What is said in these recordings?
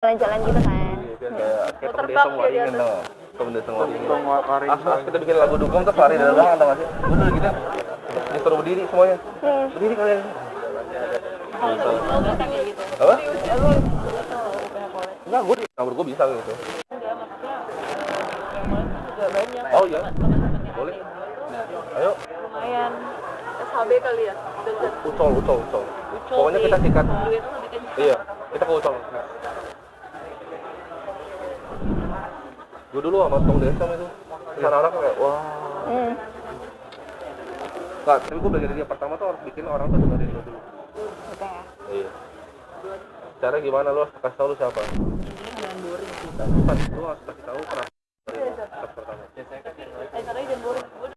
jalan-jalan gitu kan. Kayak temen desa Waringin tau gak? Temen desa Waringin. Kita bikin lagu dukung terus lari dari belakang tau gak sih? Udah gitu disuruh berdiri semuanya. Berdiri kalian. Apa? Enggak, nomor gue bisa gitu. Oh iya, boleh. Ayo. Lumayan SHB kali ya. Ucol. Pokoknya kita sikat. Iya, kita ke Ucol. Gue dulu sama Tong Desa itu. Anak-anak kayak wah. Nggak, tapi gue belajar dia pertama tuh harus bikin orang tuh dengerin lo dulu. Oke ya. Iya. Cara gimana lo harus kasih tahu lu siapa? Jangan boring sih. Bukan, lo harus kasih tahu kenapa pas pertama. Caranya jangan boring.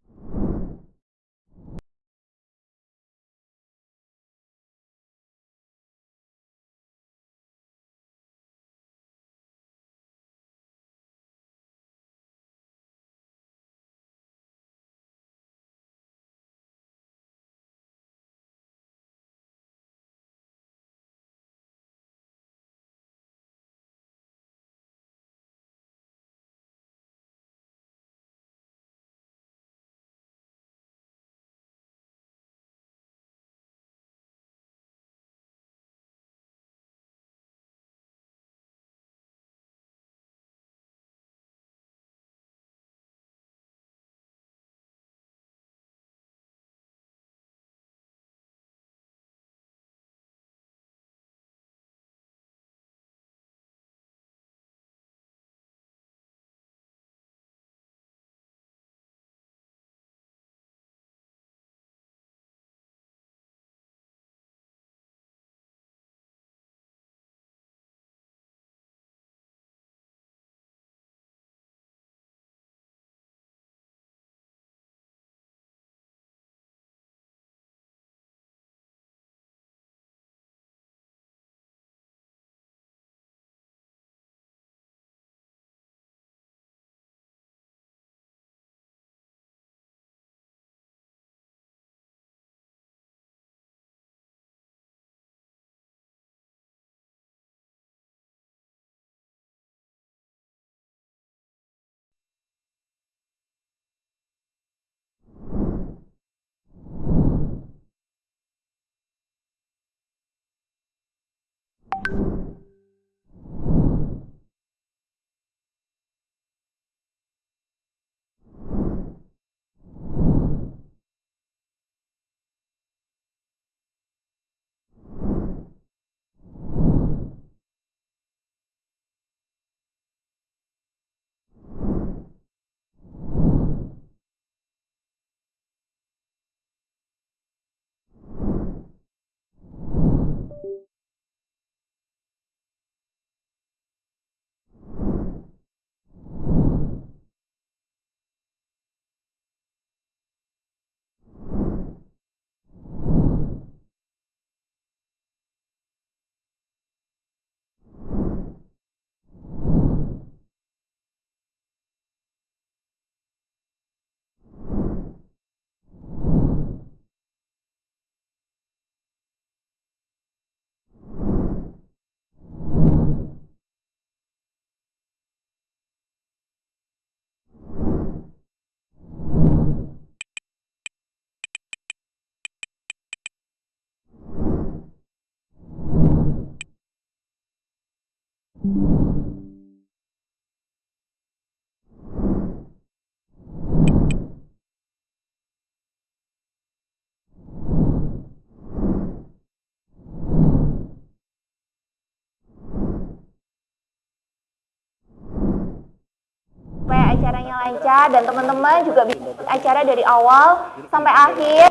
Supaya acaranya lancar dan teman-teman juga bisa ikut acara dari awal sampai akhir.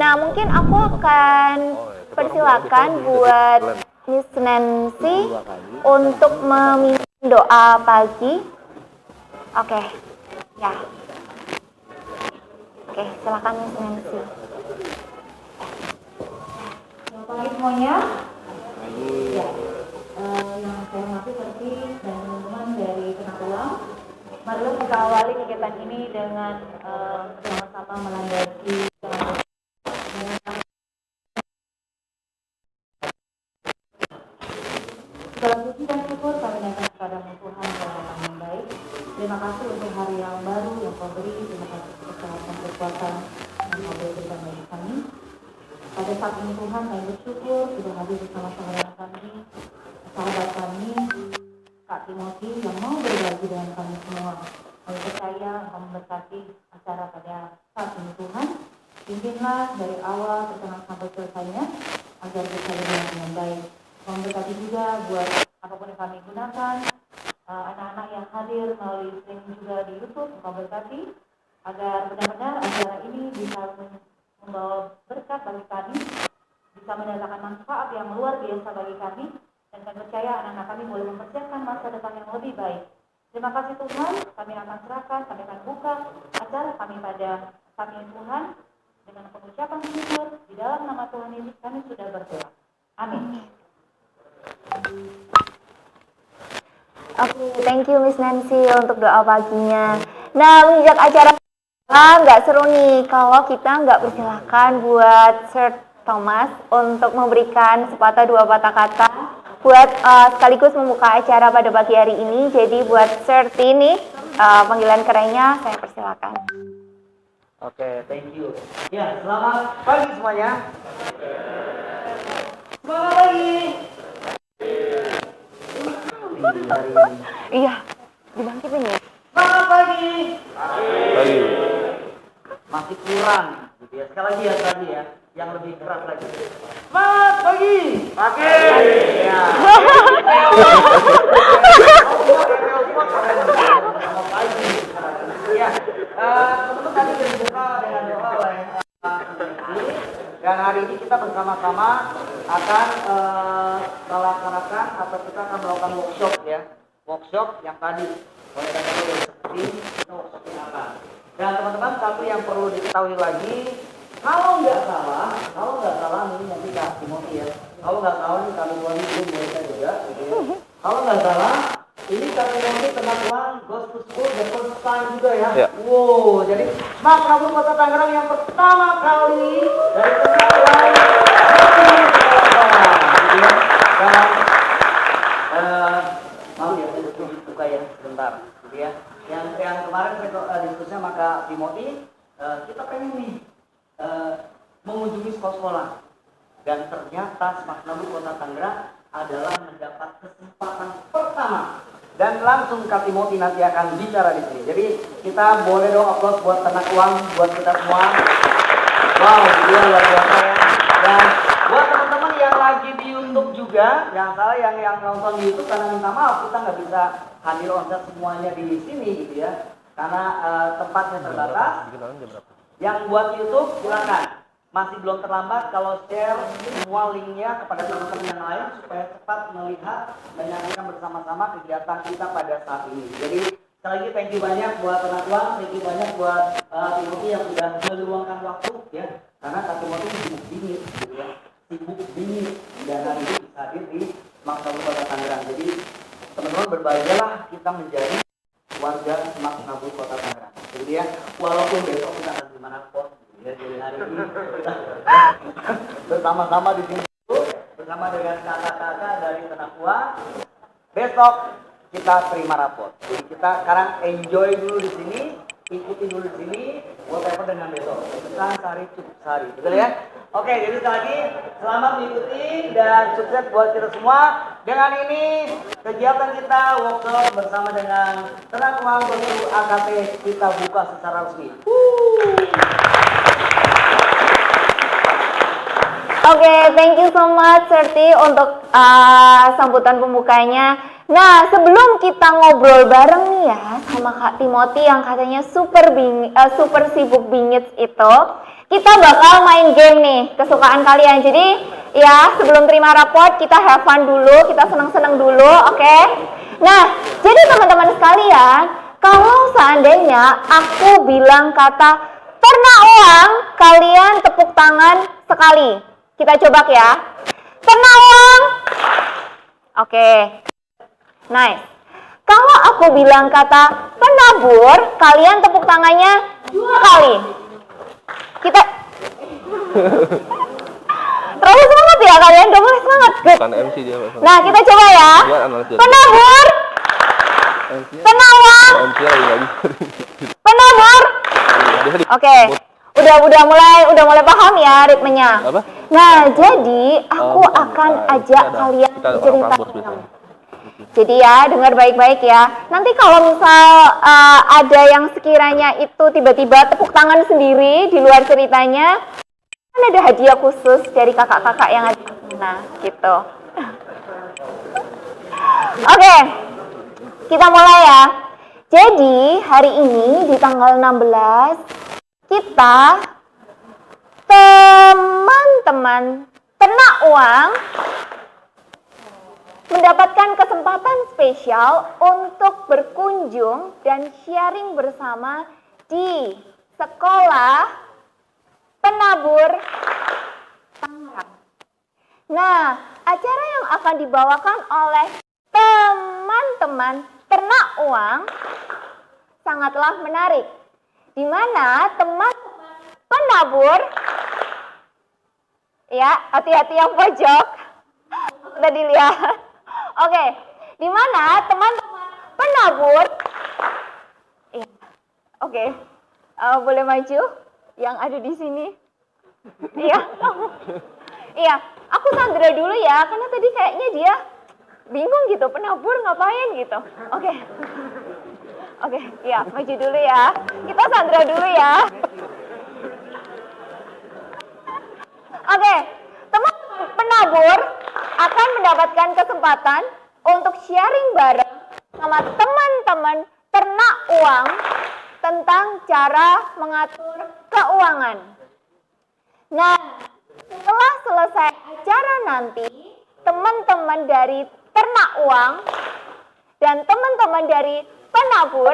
Nah, mungkin aku akan persilakan buat Miss Nancy untuk memimpin doa pagi. Oke, ya. Oke, silakan Miss Nancy. Selamat pagi semuanya. Ya, yang saya hormati Verdi dan teman-teman dari Penatulang. Marilah kita awali kegiatan ini dengan sama-sama melandasi segala puji dan syukur kami datang kepadamu Tuhan Bapa yang baik. Terima kasih untuk hari yang baru yang kau beri. Terima kasih untuk kesehatan kekuatan yang kau berikan bagi kami. Pada saat ini Tuhan kami bersyukur sudah hadir bersama-sama dengan kami, sahabat kami, Kak Timothy yang mau berbagi dengan kami semua. Kami percaya Engkau memberkati acara pada saat ini Tuhan. Pimpinlah dari awal pertengahan sampai selesainya agar bisa berjalan dengan baik. Kau memberkati juga buat apapun yang kami gunakan, anak-anak yang hadir melalui streaming juga di YouTube. Engkau berkati agar benar-benar acara ini bisa membawa berkat bagi kami, bisa mendatangkan manfaat yang luar biasa bagi kami, dan kami percaya anak-anak kami boleh mempersiapkan masa depan yang lebih baik. Terima kasih Tuhan, kami akan serahkan, kami akan buka acara kami pada saat ini Tuhan, dengan pengucapan syukur, di dalam nama Tuhan Yesus kami sudah berdoa. Amin. Oke, thank you Miss Nancy untuk doa paginya. Nah, menginjak acara nggak seru nih kalau kita nggak persilahkan buat Sir Thomas untuk memberikan sepatah dua patah kata buat sekaligus membuka acara pada pagi hari ini. Jadi buat Sir T ini panggilan kerennya saya persilakan. Oke, thank you. Ya, selamat pagi semuanya. Selamat pagi. Iya, dibangkitin ya. Selamat pagi. Pagi. Masih kurang, gitu ya. Sekali lagi ya tadi ya, yang lebih keras lagi. Selamat pagi. Pagi. Ya. Selamat pagi. Ya, teman-teman tadi sudah dibuka dengan doa oleh dan hari ini kita bersama-sama akan melaksanakan atau kita akan melakukan workshop ya, workshop yang tadi oleh kata seperti itu workshopnya apa. Dan teman-teman satu yang perlu diketahui lagi, kalau nggak salah ini nanti Kak Timothy ya, kalau nggak salah ini kami belum boleh juga, gitu ya. Kalau nggak salah ini kami nanti teman-teman goes to school the first time juga ya. Ya. Wow, jadi Makmur Kota Tangerang yang pertama kali dari teman-teman gitu ya. Dan maaf ya, saya buka ya sebentar, gitu ya. Yang kemarin saya diskusi sama Kak Timothy, kita pengen nih mengunjungi sekolah-sekolah, dan ternyata Makmur Kota Tangerang adalah mendapat kesempatan pertama. Dan langsung Kak Timothy nanti akan bicara di sini. Jadi kita boleh dong aplaus buat Tenak Uang, buat kita semua. Wow, dia luar biasa ya. Dan buat teman-teman yang lagi di YouTube juga, yang salah yang nonton di YouTube karena minta maaf kita nggak bisa hadir onsite semuanya di sini gitu ya. Karena tempatnya terbatas. Yang buat YouTube silakan. Masih belum terlambat kalau share semua linknya kepada teman-teman yang lain supaya cepat melihat dan menyaksikan bersama-sama kegiatan kita pada saat ini. Jadi sekali lagi thank you banyak buat Tenak Uang, thank you banyak buat Timothy yang sudah meluangkan waktu ya, karena Kak Timothy sibuk bingit gitu ya, sibuk bingit dan hari ini bisa hadir di Makmur Kota Tangerang. Jadi teman-teman berbahagialah kita menjadi warga Makmur Kota Tangerang. Jadi ya, walaupun besok kita akan gimana pun. Ya, jadi hari ini kita bersama-sama di sini bersama dengan kakak-kakak dari Tenak Uang. Besok kita terima rapor. Jadi kita sekarang enjoy dulu di sini, ikuti dulu di sini, whatever dengan besok. Kita sehari cukup sehari, betul ya? Oke, jadi sekali lagi selamat mengikuti dan sukses buat kita semua. Dengan ini kegiatan kita workshop bersama dengan Tenak Uang untuk AKT kita buka secara resmi. Oke, thank you so much Serti untuk sambutan pembukanya. Nah, sebelum kita ngobrol bareng nih ya sama Kak Timothy yang katanya super sibuk bingit itu, kita bakal main game nih kesukaan kalian. Jadi ya sebelum terima raport kita have fun dulu, kita seneng-seneng dulu, oke? Nah, jadi teman-teman sekalian, kalau seandainya aku bilang kata Tenak Uang, kalian tepuk tangan sekali. Kita coba ya. Tenak Uang. Oke. Nice. Kalau aku bilang kata penabur, kalian tepuk tangannya 2 kali. Kita terlalu semangat ya kalian, udah mulai semangat. Good. Bukan MC dia. Nah, kita coba ya. Dia analis jadi. Penabur, MC-nya penawang, MC lagi nggak bisa. penabur. Dia di- Oke. Udah mulai paham ya ritmenya. Apa? Nah, jadi aku bukan. akan Nah, ajak kita ada- kalian kita ada orang cerita. Prambors biasanya. Jadi ya, dengar baik-baik ya. Nanti kalau misal ada yang sekiranya itu tiba-tiba tepuk tangan sendiri di luar ceritanya, kan ada hadiah khusus dari kakak-kakak yang ada. Nah, gitu. Oke, kita mulai ya. Jadi, hari ini di tanggal 16, kita teman-teman ternak uang mendapatkan kesempatan spesial untuk berkunjung dan sharing bersama di sekolah penabur Tangerang. Nah, acara yang akan dibawakan oleh teman-teman ternak uang sangatlah menarik, di mana teman penabur, ya hati-hati yang pojok, tadi lihat. Oke, di mana teman-teman penabur, ya, oke, boleh maju yang ada di sini, iya, iya, aku Sandra dulu ya, karena tadi kayaknya dia bingung gitu, penabur ngapain gitu, oke. Oke, iya, maju dulu ya. Kita Sandra dulu ya. Oke, teman-teman penabur akan mendapatkan kesempatan untuk sharing bareng sama teman-teman ternak uang tentang cara mengatur keuangan. Nah, setelah selesai acara nanti, teman-teman dari ternak uang dan teman-teman dari penabur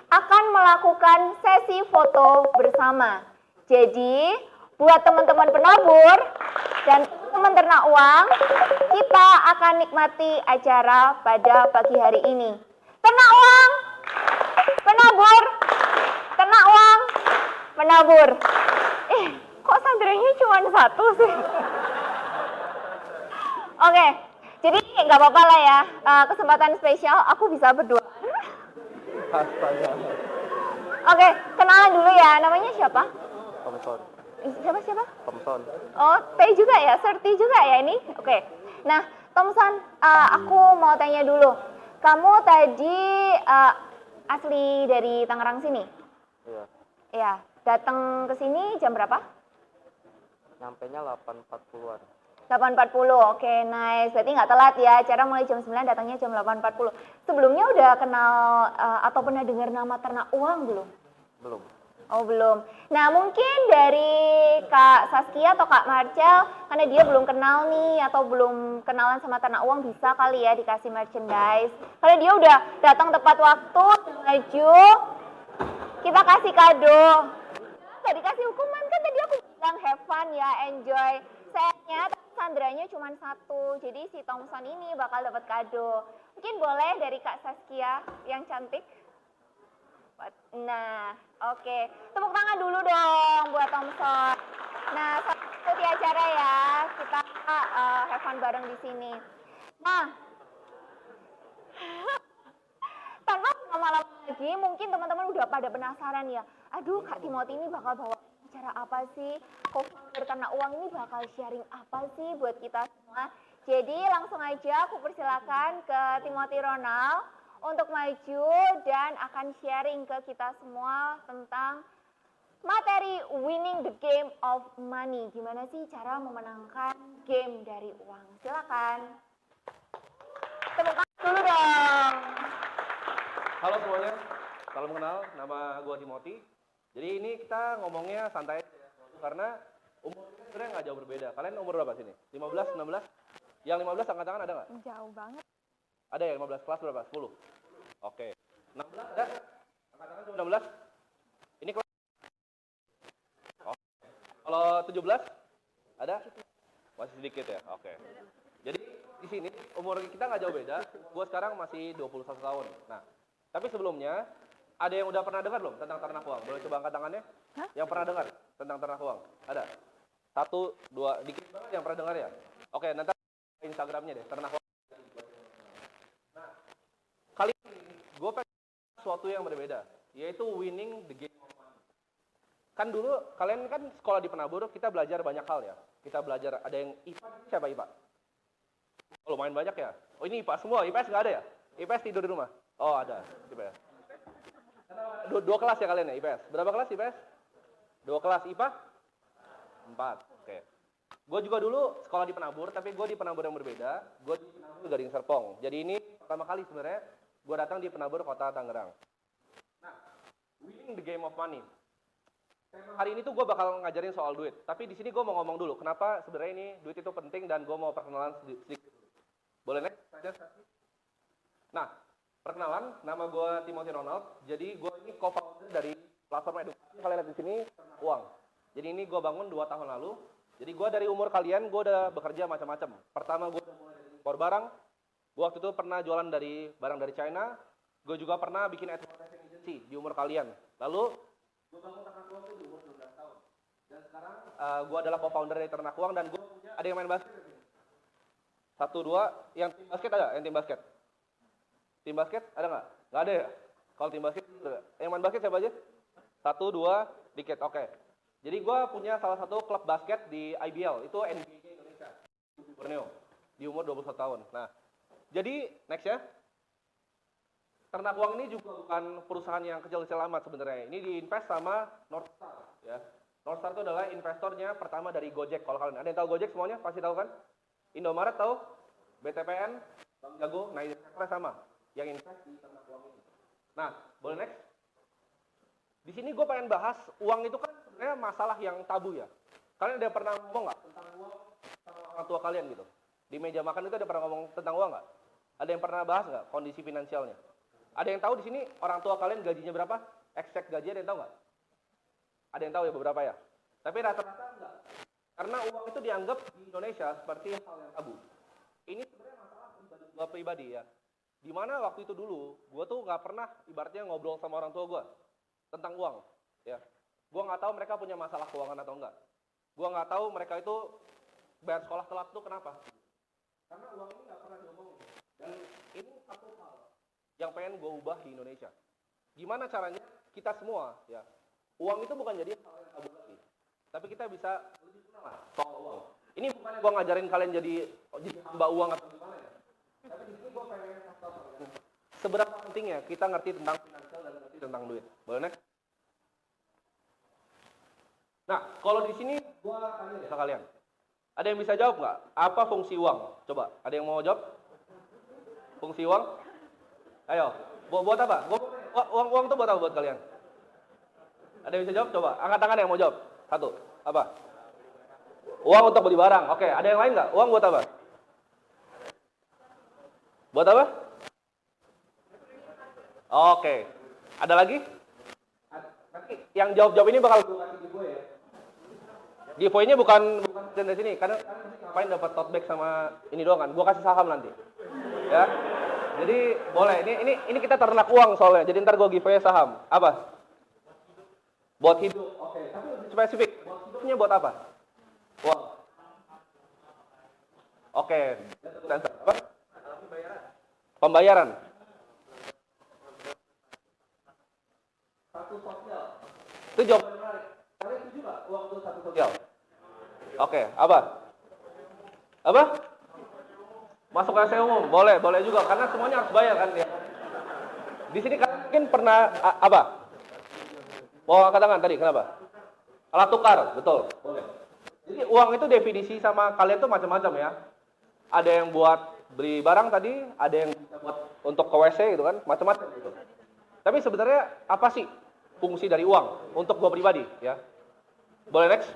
akan melakukan sesi foto bersama. Jadi, buat teman-teman penabur dan teman ternak uang, kita akan nikmati acara pada pagi hari ini. Ternak uang, penabur, ternak uang, penabur. Kok sandranya cuma satu sih? Oke, jadi nggak apa-apa lah ya. Kesempatan spesial, aku bisa berdoa. Oke, kenalan dulu ya. Namanya siapa? Thompson. Siapa? Thompson. Oh, T juga ya? Serti juga ya ini? Oke. Nah, Thompson, aku mau tanya dulu. Kamu tadi asli dari Tangerang sini? Iya, Iya. Datang ke sini jam berapa? nyampenya 8.40-an. 8.40, oke, nice. Berarti nggak telat ya, acara mulai jam 9, datangnya jam 8.40. Sebelumnya udah kenal atau pernah dengar nama ternak uang belum? Belum. Oh, belum. Nah, mungkin dari Kak Saskia atau Kak Marcel, karena dia belum kenal nih, atau belum kenalan sama ternak uang, bisa kali ya dikasih merchandise. Kalau dia udah datang tepat waktu, maju, kita kasih kado. Gak dikasih hukuman, kan tadi aku bilang have fun ya, enjoy. Sayangnya Sandranya cuma satu, jadi si Thompson ini bakal dapat kado. Mungkin boleh dari Kak Saskia yang cantik. Nah, oke. Tepuk tangan dulu dong buat Thompson. Nah, ikuti acara ya. Kita have fun bareng di sini. Nah, tanpa lama-lama lagi, mungkin teman-teman udah pada penasaran ya. Aduh, Kak Timothy ini bakal bawa acara apa sih? Co-founder Ternak Uang ini bakal sharing apa sih buat kita semua? Jadi langsung aja aku persilakan ke Timothy Ronald untuk maju dan akan sharing ke kita semua tentang materi winning the game of money. Gimana sih cara memenangkan game dari uang? Silakan. Tepuk tangan dulu dong. Halo semuanya, salam kenal, nama gue Timothy. Jadi ini kita ngomongnya santai karena umur kita sebenarnya nggak jauh berbeda. Kalian umur berapa sini? 15, 16? Yang 15 angkat tangan ada nggak? Jauh banget. Ada ya 15, kelas berapa? 10? Oke. 16 ada? Angkat tangan 16? Ini kelas? Oh. Kalau 17? Ada? Masih sedikit ya? Oke. Jadi di sini umur kita nggak jauh beda. Gue sekarang masih 21 tahun. Nah, tapi sebelumnya ada yang udah pernah dengar belum tentang ternak uang? Boleh coba angkat tangannya? Hah? Yang pernah dengar tentang ternak uang? Ada? 1, 2, dikit banget yang pernah dengar ya? Oke, nanti Instagramnya deh, ternak uang. Nah, kali ini gue pengen sesuatu yang berbeda, yaitu winning the game of money. Kan dulu, kalian kan sekolah di Penabur, kita belajar banyak hal ya. Kita belajar, ada yang IPA, siapa IPA? Oh, lumayan banyak ya? Oh ini IPA semua, IPS nggak ada ya? IPS tidur di rumah? Oh ada, IPS. Dua kelas ya kalian ya, IPS? Berapa kelas IPS? 2 kelas, IPA? 4, oke. Gue juga dulu sekolah di Penabur, tapi gue di Penabur yang berbeda. Gue di Penabur Gading Serpong. Jadi ini pertama kali sebenarnya gue datang di Penabur Kota Tangerang. Nah, winning the game of money. Hari ini tuh gue bakal ngajarin soal duit. Tapi di sini gue mau ngomong dulu, kenapa sebenarnya ini duit itu penting dan gue mau perkenalan sedikit. Boleh next? Nah, perkenalan, nama gue Timothy Ronald. Jadi gue ini co-founder dari platform edukasi. Kalian lihat di sini, uang. Jadi ini gue bangun 2 tahun lalu. Jadi gue dari umur kalian, gue udah bekerja macam-macam. Pertama gue udah mulai dari impor barang. Gue waktu itu pernah jualan barang dari China. Gue juga pernah bikin advertising agency di umur kalian. Lalu gue bangun ternak uang itu di umur 12 tahun. Dan sekarang gue adalah co-founder dari ternak uang dan gue punya, ada yang main basket? 1, 2, yang tim basket ada? Yang tim basket? Tim basket ada nggak? Nggak ada ya? Kalau tim basket, yang main basket siapa aja? 1, 2, dikit, oke. Jadi gue punya salah satu klub basket di IBL, itu NBA Indonesia, di Borneo, di umur 21 tahun. Nah, jadi next ya. Ternak uang ini juga bukan perusahaan yang kecil-kecil amat sebenarnya. Ini diinvest sama Northstar, ya. Northstar itu adalah investornya pertama dari Gojek. Kalau kalian ada yang tahu Gojek semuanya, pasti tahu kan? Indomaret tahu? BTPN, Bank Jago, nah ini sama yang invest di ternak uang ini. Nah, boleh next? Di sini gue pengen bahas uang itu kan sebenarnya masalah yang tabu ya. Kalian ada yang pernah ngomong nggak tentang uang sama orang tua kalian gitu? Di meja makan itu ada pernah ngomong tentang uang nggak? Ada yang pernah bahas nggak kondisi finansialnya? Ada yang tahu di sini orang tua kalian gajinya berapa? Exact gaji ada yang tahu nggak? Ada yang tahu ya beberapa ya. Tapi rata-rata enggak. Karena uang itu dianggap di Indonesia seperti hal yang tabu. Ini sebenarnya masalah pribadi ya. Dimana waktu itu dulu, gue tuh nggak pernah ibaratnya ngobrol sama orang tua gue tentang uang. Ya, gue nggak tahu mereka punya masalah keuangan atau enggak. Gue nggak tahu mereka itu bayar sekolah telat tuh kenapa. Karena uang ini nggak pernah diomongin. Dan ini satu hal yang pengen gue ubah di Indonesia. Gimana caranya kita semua ya, uang itu bukan jadi hal yang tabu lagi. Tapi kita bisa lebih kenal lah soal uang. Ini bukan gue ngajarin kalian jadi hamba uang atau gimana ya. Tapi di sini gue pengen kasih tahu kalian seberapa pentingnya kita ngerti tentang finansial dan ngerti tentang duit. Boleh next? Nah, kalau di sini gue tanya deh ke kalian. Ada yang bisa jawab nggak? Apa fungsi uang? Coba, ada yang mau jawab? Fungsi uang? Ayo, buat apa? Uang tuh buat apa buat kalian? Ada yang bisa jawab? Coba, angkat tangan yang mau jawab. 1, apa? Uang untuk beli barang. Oke, ada yang lain nggak? Uang buat apa? Buat apa? Oke, ada lagi? Nanti yang jawab-jawab ini bakal gue kasih giveaway ya. Giveaway-nya bukan dari sini, karena ngapain dapat tote bag sama ini doang kan? Gue kasih saham nanti, ya. Jadi boleh. Ini kita ternak uang soalnya. Jadi ntar gue giveaway saham. Apa? Buat hidup. Oke. Tapi lebih spesifik. Buat hidupnya buat apa? Uang. Oke. Apa? Pembayaran. Satu sosial. Itu jawaban menarik. Kalian setuju nggak uang itu satu sosial? Oke. Apa? Apa? Masuk WC umum, boleh juga, karena semuanya harus bayar kan ya. Di sini kalian mungkin pernah apa? Mau angkat tangan tadi, kenapa? Alat tukar, betul. Boleh. Jadi uang itu definisi sama kalian tuh macam-macam ya. Ada yang buat beli barang tadi, ada yang buat untuk ke WC gitu kan, macam-macam gitu. Tapi sebenarnya apa sih fungsi dari uang untuk gua pribadi ya? Boleh next?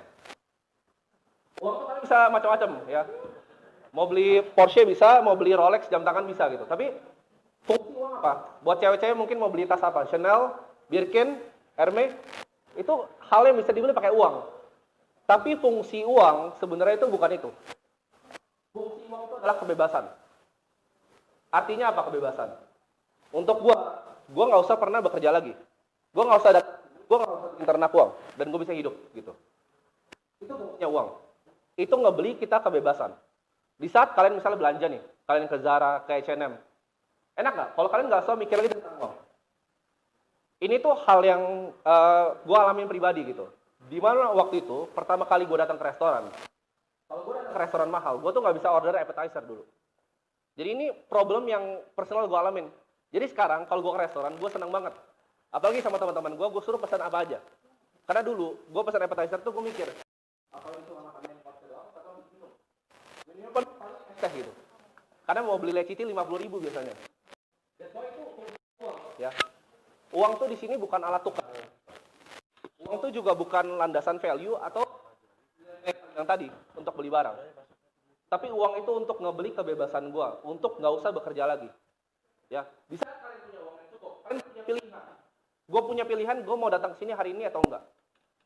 Uang itu kan bisa macam-macam ya. Mau beli Porsche bisa, mau beli Rolex jam tangan bisa gitu. Tapi fungsi uang apa? Buat cewek-cewek mungkin mau beli tas apa? Chanel, Birkin, Hermes, itu hal yang bisa dibeli pakai uang. Tapi fungsi uang sebenarnya itu bukan itu. Fungsi uang itu adalah kebebasan. Artinya apa kebebasan? Untuk gua nggak usah pernah bekerja lagi. Gua nggak usah ternak uang dan gua bisa hidup gitu. Itu fungsinya uang. itu ngebeli kita kebebasan. Di saat kalian misalnya belanja nih, kalian ke Zara, ke H&M, enak nggak? Kalau kalian nggak usah mikir lagi tentang uang. Ini tuh hal yang gue alamin pribadi gitu. Dimana waktu itu, pertama kali gue datang ke restoran, kalau gue datang ke restoran mahal, gue tuh nggak bisa order appetizer dulu. Jadi ini problem yang personal gue alamin. Jadi sekarang kalau gue ke restoran, gue senang banget. Apalagi sama teman-teman gue suruh pesan apa aja. Karena dulu, gue pesan appetizer tuh gue mikir, apa itu makan yang pasti doang atau minum? Minum kan teh gitu. Karena mau beli leciti 50.000 biasanya. That's why itu uang, ya. Uang tuh di sini bukan alat tukar. Uang tuh juga bukan landasan value atau yang tadi untuk beli barang. Tapi uang itu untuk ngebeli kebebasan gue, untuk nggak usah bekerja lagi. Ya, bisa kalian punya uang yang cukup, kalian punya pilihan. Gue punya pilihan, gue mau datang ke sini hari ini atau enggak.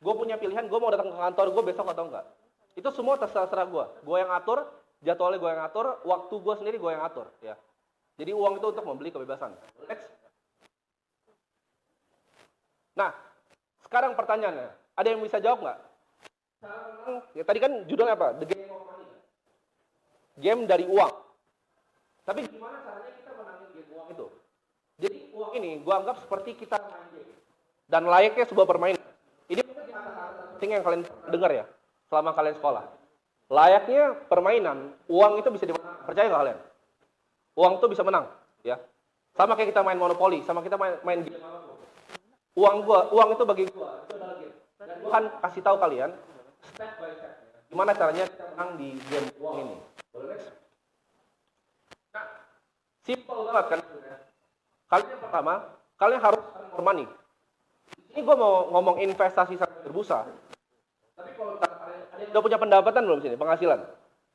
Gue punya pilihan, gue mau datang ke kantor gue besok atau enggak. Itu semua terserah gue. Gue yang atur, jadwalnya gue yang atur, waktu gue sendiri gue yang atur. Ya. Jadi uang itu untuk membeli kebebasan. Next. Nah, sekarang pertanyaannya, ada yang bisa jawab nggak? Ya, tadi kan judulnya apa? The Game of Money. Game dari uang. Tapi gimana caranya kita menangin game uang itu? Jadi uang ini gue anggap seperti kita main game. Dan layaknya sebuah permainan. Ini penting yang kalian dengar ya, selama kalian sekolah. Layaknya permainan, uang itu bisa dimenang. Percaya nggak kalian? Uang itu bisa menang, ya. Sama kayak kita main monopoli, sama kita main game. Uang itu bagi gua itu adalah game. Dan gua akan kasih tahu kalian step by step gimana caranya kita menang di game uang ini. Nah, simple banget kan? Kalian yang pertama, kalian harus earn money. Ini gua mau ngomong investasi sama berbusa. Tapi kalau kalian udah punya pendapatan belum sini, penghasilan?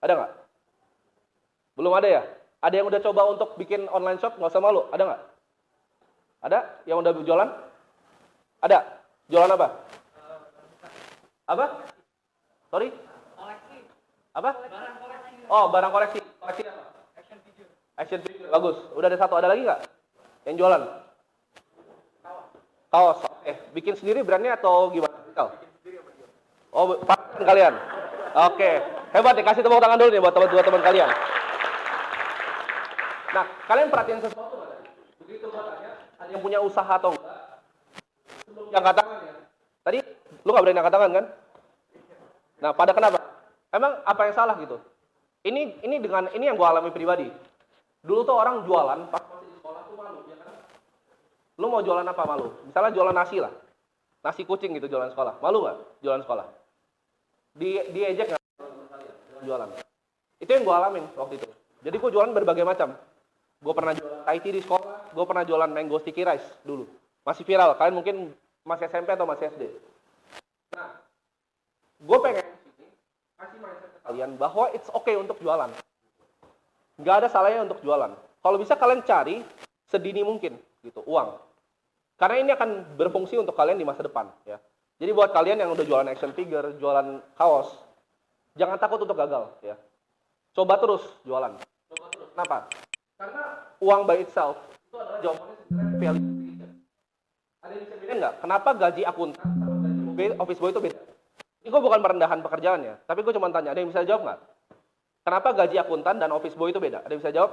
Ada nggak? Belum ada ya? Ada yang udah coba untuk bikin online shop, nggak usah malu, ada nggak? Ada yang udah jualan? Ada? Jualan apa? Apa? Sorry? Apa? Oh, barang koleksi. Koleksi apa? Action figure. Bagus. Udah ada satu, ada lagi nggak? Yang jualan? Kaos. Oke. Bikin sendiri brandnya atau gimana? Oh, pakai kalian. Oke. Hebat ya, kasih tepuk tangan dulu nih buat teman-teman kalian. Nah, kalian perhatiin sesuatu nggak? Begitu gua tanya, ada yang punya usaha atau enggak? Sebelum angkat tangan ya. Tadi lu nggak berani angkat tangan kan? Nah, pada kenapa? Emang apa yang salah gitu? Ini yang gua alami pribadi. Dulu tuh orang jualan pas masih di sekolah tuh malu, ya kan? Lu mau jualan apa malu? Misalnya jualan nasi lah. Nasi kucing gitu jualan sekolah. Malu nggak jualan sekolah? Diejek nggak jualan? Itu yang gua alamin waktu itu. Jadi gua jualan berbagai macam. Gue pernah jualan Thai tea di sekolah, gue pernah jualan mango sticky rice dulu. Masih viral, kalian mungkin masih SMP atau masih SD. Nah, gue pengen kasih mindset ke kalian bahwa it's okay untuk jualan. Nggak ada salahnya untuk jualan. Kalau bisa kalian cari sedini mungkin gitu, uang. Karena ini akan berfungsi untuk kalian di masa depan. Ya. Jadi buat kalian yang udah jualan action figure, jualan kaos, jangan takut untuk gagal. Ya. Coba terus jualan. Coba terus. Kenapa? Karena uang by itself itu adalah jawabannya sebenarnya value creation. Ada yang bisa bedain nggak? Kenapa gaji akuntan sama gaji office boy itu beda? Ini gue bukan merendahan pekerjaannya, tapi gue cuma tanya, ada yang bisa jawab nggak? Kenapa gaji akuntan dan office boy itu beda? Ada yang bisa jawab?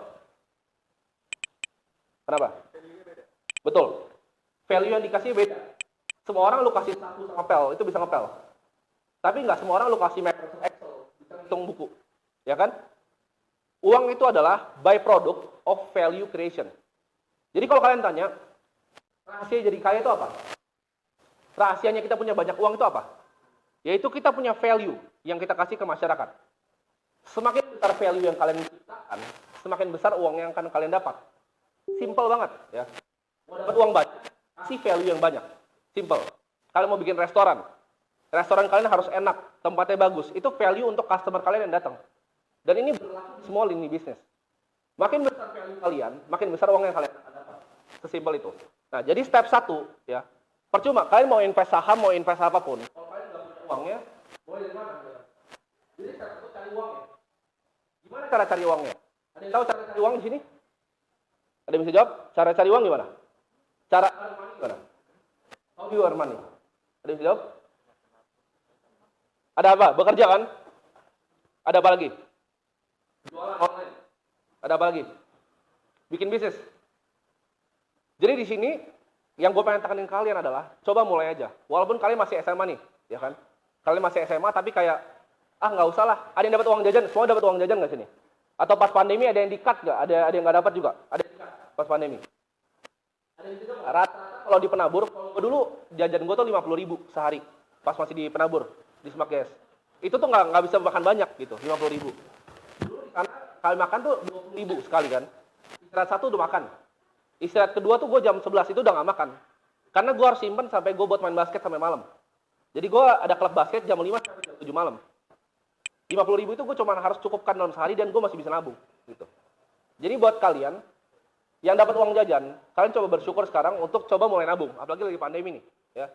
Kenapa? Betul. Value yang dikasih beda. Semua orang lu kasih satu ngepel, itu bisa ngepel. Tapi nggak semua orang lu kasih Microsoft Excel, bisa hitung buku. Ya kan? Uang itu adalah byproduct of value creation. Jadi kalau kalian tanya, rahasia jadi kaya itu apa? Rahasianya kita punya banyak uang itu apa? Yaitu kita punya value yang kita kasih ke masyarakat. Semakin besar value yang kalian ciptakan, semakin besar uang yang akan kalian dapat. Simple banget ya. Mau dapat uang banyak, kasih value yang banyak. Simple. Kalian mau bikin restoran, restoran kalian harus enak, tempatnya bagus. Itu value untuk customer kalian yang datang. Dan ini berlaku di semua lini bisnis. Makin besar value kalian, makin besar uang yang kalian dapat. Sesimpel itu. Nah, jadi step 1 ya. Percuma kalian mau invest saham, mau invest apapun. Kalau kalian nggak punya uangnya, mulai dari mana? Jadi step 1 cari uangnya. Gimana cara cari uangnya? Ada yang tahu cara cari uang di sini? Ada yang bisa jawab? Cara cari uang gimana? Cara earn money gimana? How do you earn money? Ada yang bisa jawab? Ada apa? Bekerja kan? Ada apa lagi? Jualan online. Ada apa lagi? Bikin bisnis. Jadi di sini yang gue pengen tekanin kalian adalah coba mulai aja. Walaupun kalian masih SMA nih, ya kan? Kalian masih SMA tapi kayak nggak usah lah. Ada yang dapat uang jajan, semua dapat uang jajan nggak sini? Atau pas pandemi ada yang di-cut nggak? Ada yang nggak dapat juga? Ada yang di-cut pas pandemi. Ada yang di-cut. Rata-rata kalau di penabur, dulu jajan gue tuh 50.000 sehari pas masih di penabur di Smart Gas. Itu tuh nggak bisa makan banyak gitu, 50.000. Dulu di sana kali makan tuh 20.000 sekali kan. Istirahat satu udah makan. Istirahat kedua tuh gue jam 11 itu udah nggak makan. Karena gue harus simpen sampai gue buat main basket sampai malam. Jadi gue ada klub basket jam 5 sampai jam 7 malam. 50.000 itu gue cuma harus cukupkan dalam sehari dan gue masih bisa nabung. Gitu. Jadi buat kalian yang dapat uang jajan, kalian coba bersyukur sekarang untuk coba mulai nabung. Apalagi lagi pandemi nih. Ya.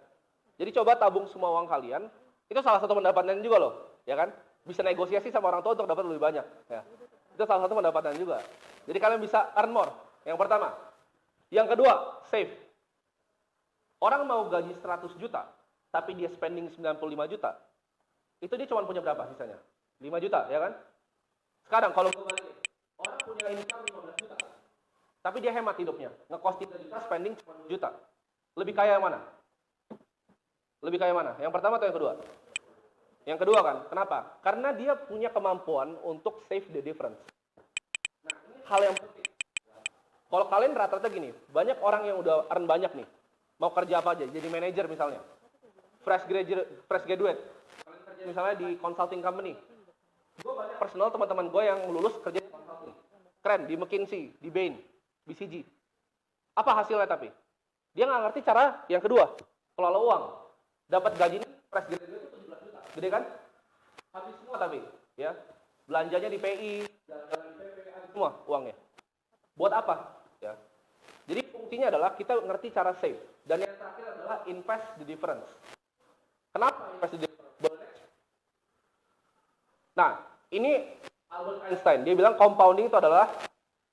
Jadi coba tabung semua uang kalian. Itu salah satu pendapatan juga loh. Ya kan? Bisa negosiasi sama orang tua untuk dapat lebih banyak. Ya. Itu salah satu pendapatan juga. Jadi kalian bisa earn more. Yang pertama. Yang kedua, save. Orang mau gaji 100 juta, tapi dia spending 95 juta. Itu dia cuma punya berapa sisanya? 5 juta, ya kan? Sekarang kalau kembali, orang punya income 15 juta, tapi dia hemat hidupnya. Ngekos 3 juta, spending cuma 2 juta. Lebih kaya yang mana? Lebih kaya mana? Yang pertama atau yang kedua? Yang kedua kan? Kenapa? Karena dia punya kemampuan untuk save the difference. Nah, ini hal yang penting. Kalau kalian rata-rata gini, banyak orang yang udah earn banyak nih, mau kerja apa aja, jadi manajer misalnya, fresh graduate, kalian kerja misalnya di consulting company. Gue banyak personal teman-teman gue yang lulus kerja di consulting, keren, di McKinsey, di Bain, BCG. Apa hasilnya tapi? Dia nggak ngerti cara yang kedua, kelola uang. Dapat gaji fresh graduate itu 17 juta, gede kan? Habis semua tapi, ya, belanjanya di PI, jalan-jalan di PPA, semua uangnya. Buat apa? Ya. Jadi fungsinya adalah kita ngerti cara save. Dan yang terakhir adalah invest the difference. Kenapa invest the difference? Nah, ini Albert Einstein. Dia bilang compounding itu adalah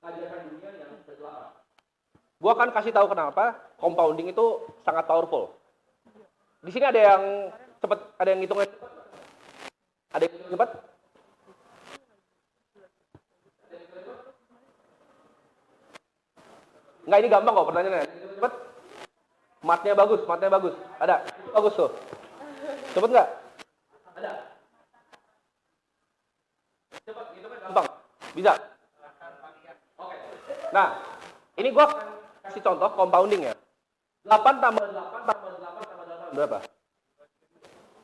kajian dunia yang berkelapa. Gua akan kasih tahu kenapa compounding itu sangat powerful. Di sini ada yang cepat, ada yang ngitungnya cepat. Ada yang hitung cepat? Enggak, ini gampang kok pertanyaannya. Cepet. Matnya bagus. Ada. Bagus tuh. Cepet nggak? Ada. Cepet, itu kan gampang. Bisa. Oke. Nah, ini gua kasih contoh compounding ya. 8 tambah 8 tambah 8 tambah 8 berapa?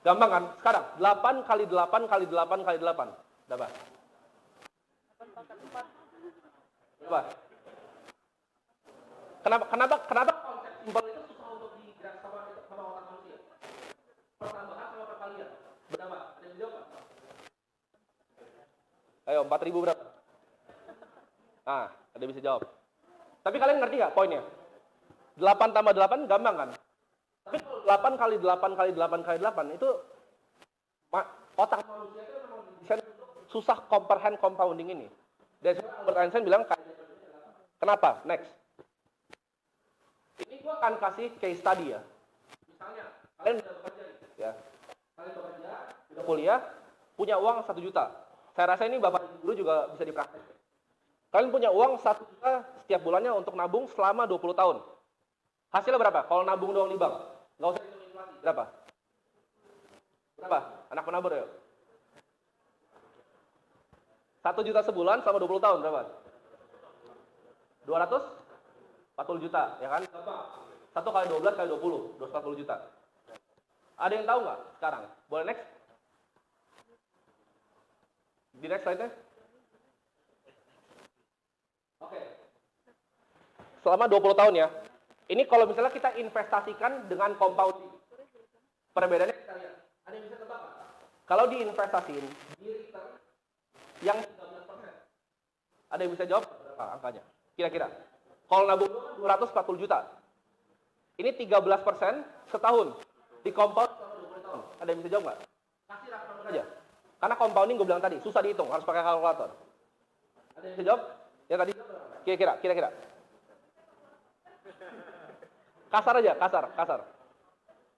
Gampang kan? Sekarang 8 kali 8 kali 8 kali 8 berapa? Berapa? Kenapa konsep simpel itu susah untuk digerak sama otak manusia? Pertambahan sama perkalian. Berapa? Ada yang jawab? Ayo, 4.000 berapa? Nah, ada yang bisa jawab. Tapi kalian ngerti nggak poinnya? 8 tambah 8 gampang kan? Tapi kalau 8 kali 8 kali 8 kali 8 itu otak manusia itu memang desain susah comprehend compounding ini. Dan Albert Einstein bilang kenapa? Next. Ini gua akan kasih case study ya. Misalnya, kalian udah bekerja ya. Kalian bekerja, udah kuliah, punya uang 1 juta. Saya rasa ini Bapak Guru juga bisa dipraktek. Kalian punya uang 1 juta setiap bulannya untuk nabung selama 20 tahun. Hasilnya berapa? Kalau nabung doang di bank. Nggak usah hitung inflasi. Berapa? Berapa? Anak penabur ya? 1 juta sebulan selama 20 tahun berapa? 240 juta, ya kan? 1 kali 12 kali 20, 240 juta. Ada yang tahu nggak sekarang? Boleh next? Di next slide-nya? Oke. Selama 20 tahun ya. Ini kalau misalnya kita investasikan dengan compounding. Perbedaannya kita lihat. Ada yang bisa tebak nggak? Kalau diinvestasiin di return yang 13%. Ada yang bisa jawab berapa angkanya? Kira-kira. Kalau nabung 240 juta. Ini 13% setahun. Di compound selama 20 tahun. Ada yang bisa jawab nggak? Kasih rata-rata aja. Karena compounding gue bilang tadi, susah dihitung, harus pakai kalkulator. Ada yang bisa jawab? Ya tadi, kira-kira. Kasar aja, kasar.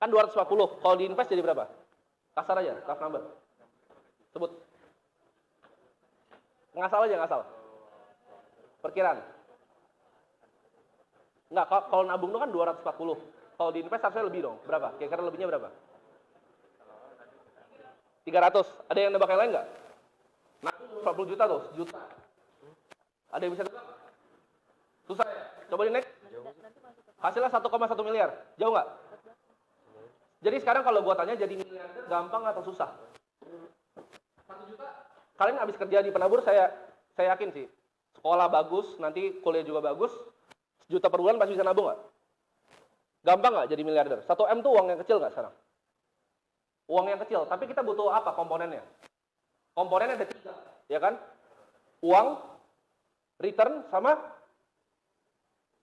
Kan 240, kalau diinvest jadi berapa? Kasar aja, rough number. Sebut. Ngasal aja, ngasal. Perkiraan. Enggak, kalau nabung itu kan 240. Kalau di invest harusnya lebih dong. Berapa? Kira-kira lebihnya berapa? 300. Ada yang nebak yang lain nggak? Nabung 40 juta tuh, sejuta. Ada yang bisa tebak? Susah ya? Coba di next. Hasilnya 1,1 miliar. Jauh nggak? Jadi sekarang kalau gua tanya jadi miliarder gampang atau susah? 1 juta. Kalian habis kerja di penabur, saya yakin sih. Sekolah bagus, nanti kuliah juga bagus. 1 juta per bulan pasti bisa nabung nggak? Gampang nggak jadi miliarder? 1 M tuh uang yang kecil nggak sekarang? Uang yang kecil, tapi kita butuh apa komponennya? Komponennya ada 3, ya kan? Uang, return, sama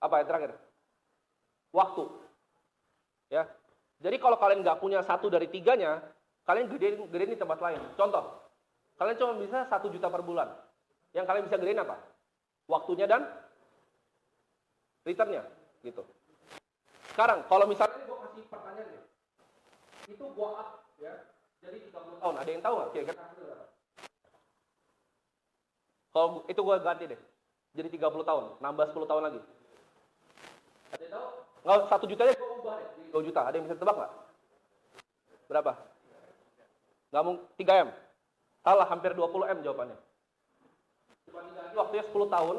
apa yang terakhir? Waktu. Ya. Jadi kalau kalian nggak punya 1 dari 3-nya, kalian gedein di tempat lain. Contoh, kalian cuma bisa 1 juta per bulan. Yang kalian bisa gedein apa? Waktunya dan return-nya, gitu. Sekarang, kalau misalnya gue kasih pertanyaan nih, itu gue up, ya, jadi 30 tahun. Ada yang tahu nggak? Kira-kira kalau itu gue ganti deh, jadi 30 tahun, nambah 10 tahun lagi. Ada yang tahu? Nggak, 1 jutanya gue ubah deh, jadi 2 juta. Ada yang bisa tebak nggak? Berapa? Nggak mungkin, 3 M. Salah, hampir 20 M jawabannya. Cuma diganti waktunya 10 tahun,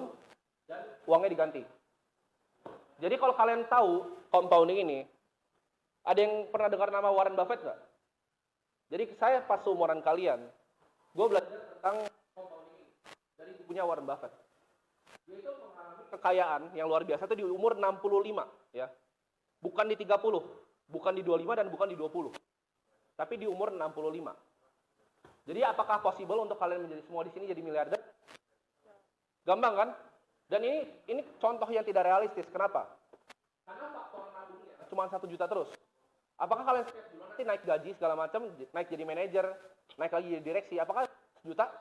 dan uangnya diganti. Jadi kalau kalian tahu compounding ini, ada yang pernah dengar nama Warren Buffett nggak? Jadi saya pas seumuran kalian, gue belajar tentang compounding ini dari bukunya Warren Buffett. Dia itu mengalami kekayaan yang luar biasa itu di umur 65, ya. Bukan di 30, bukan di 25 dan bukan di 20. Tapi di umur 65. Jadi apakah possible untuk kalian menjadi semua di sini jadi miliarder? Gampang kan? Dan ini contoh yang tidak realistis. Kenapa? Karena faktor nabungnya cuma 1 juta terus. Apakah kalian setiap bulan nanti naik gaji segala macam, naik jadi manajer, naik lagi jadi direksi, apakah 1 juta?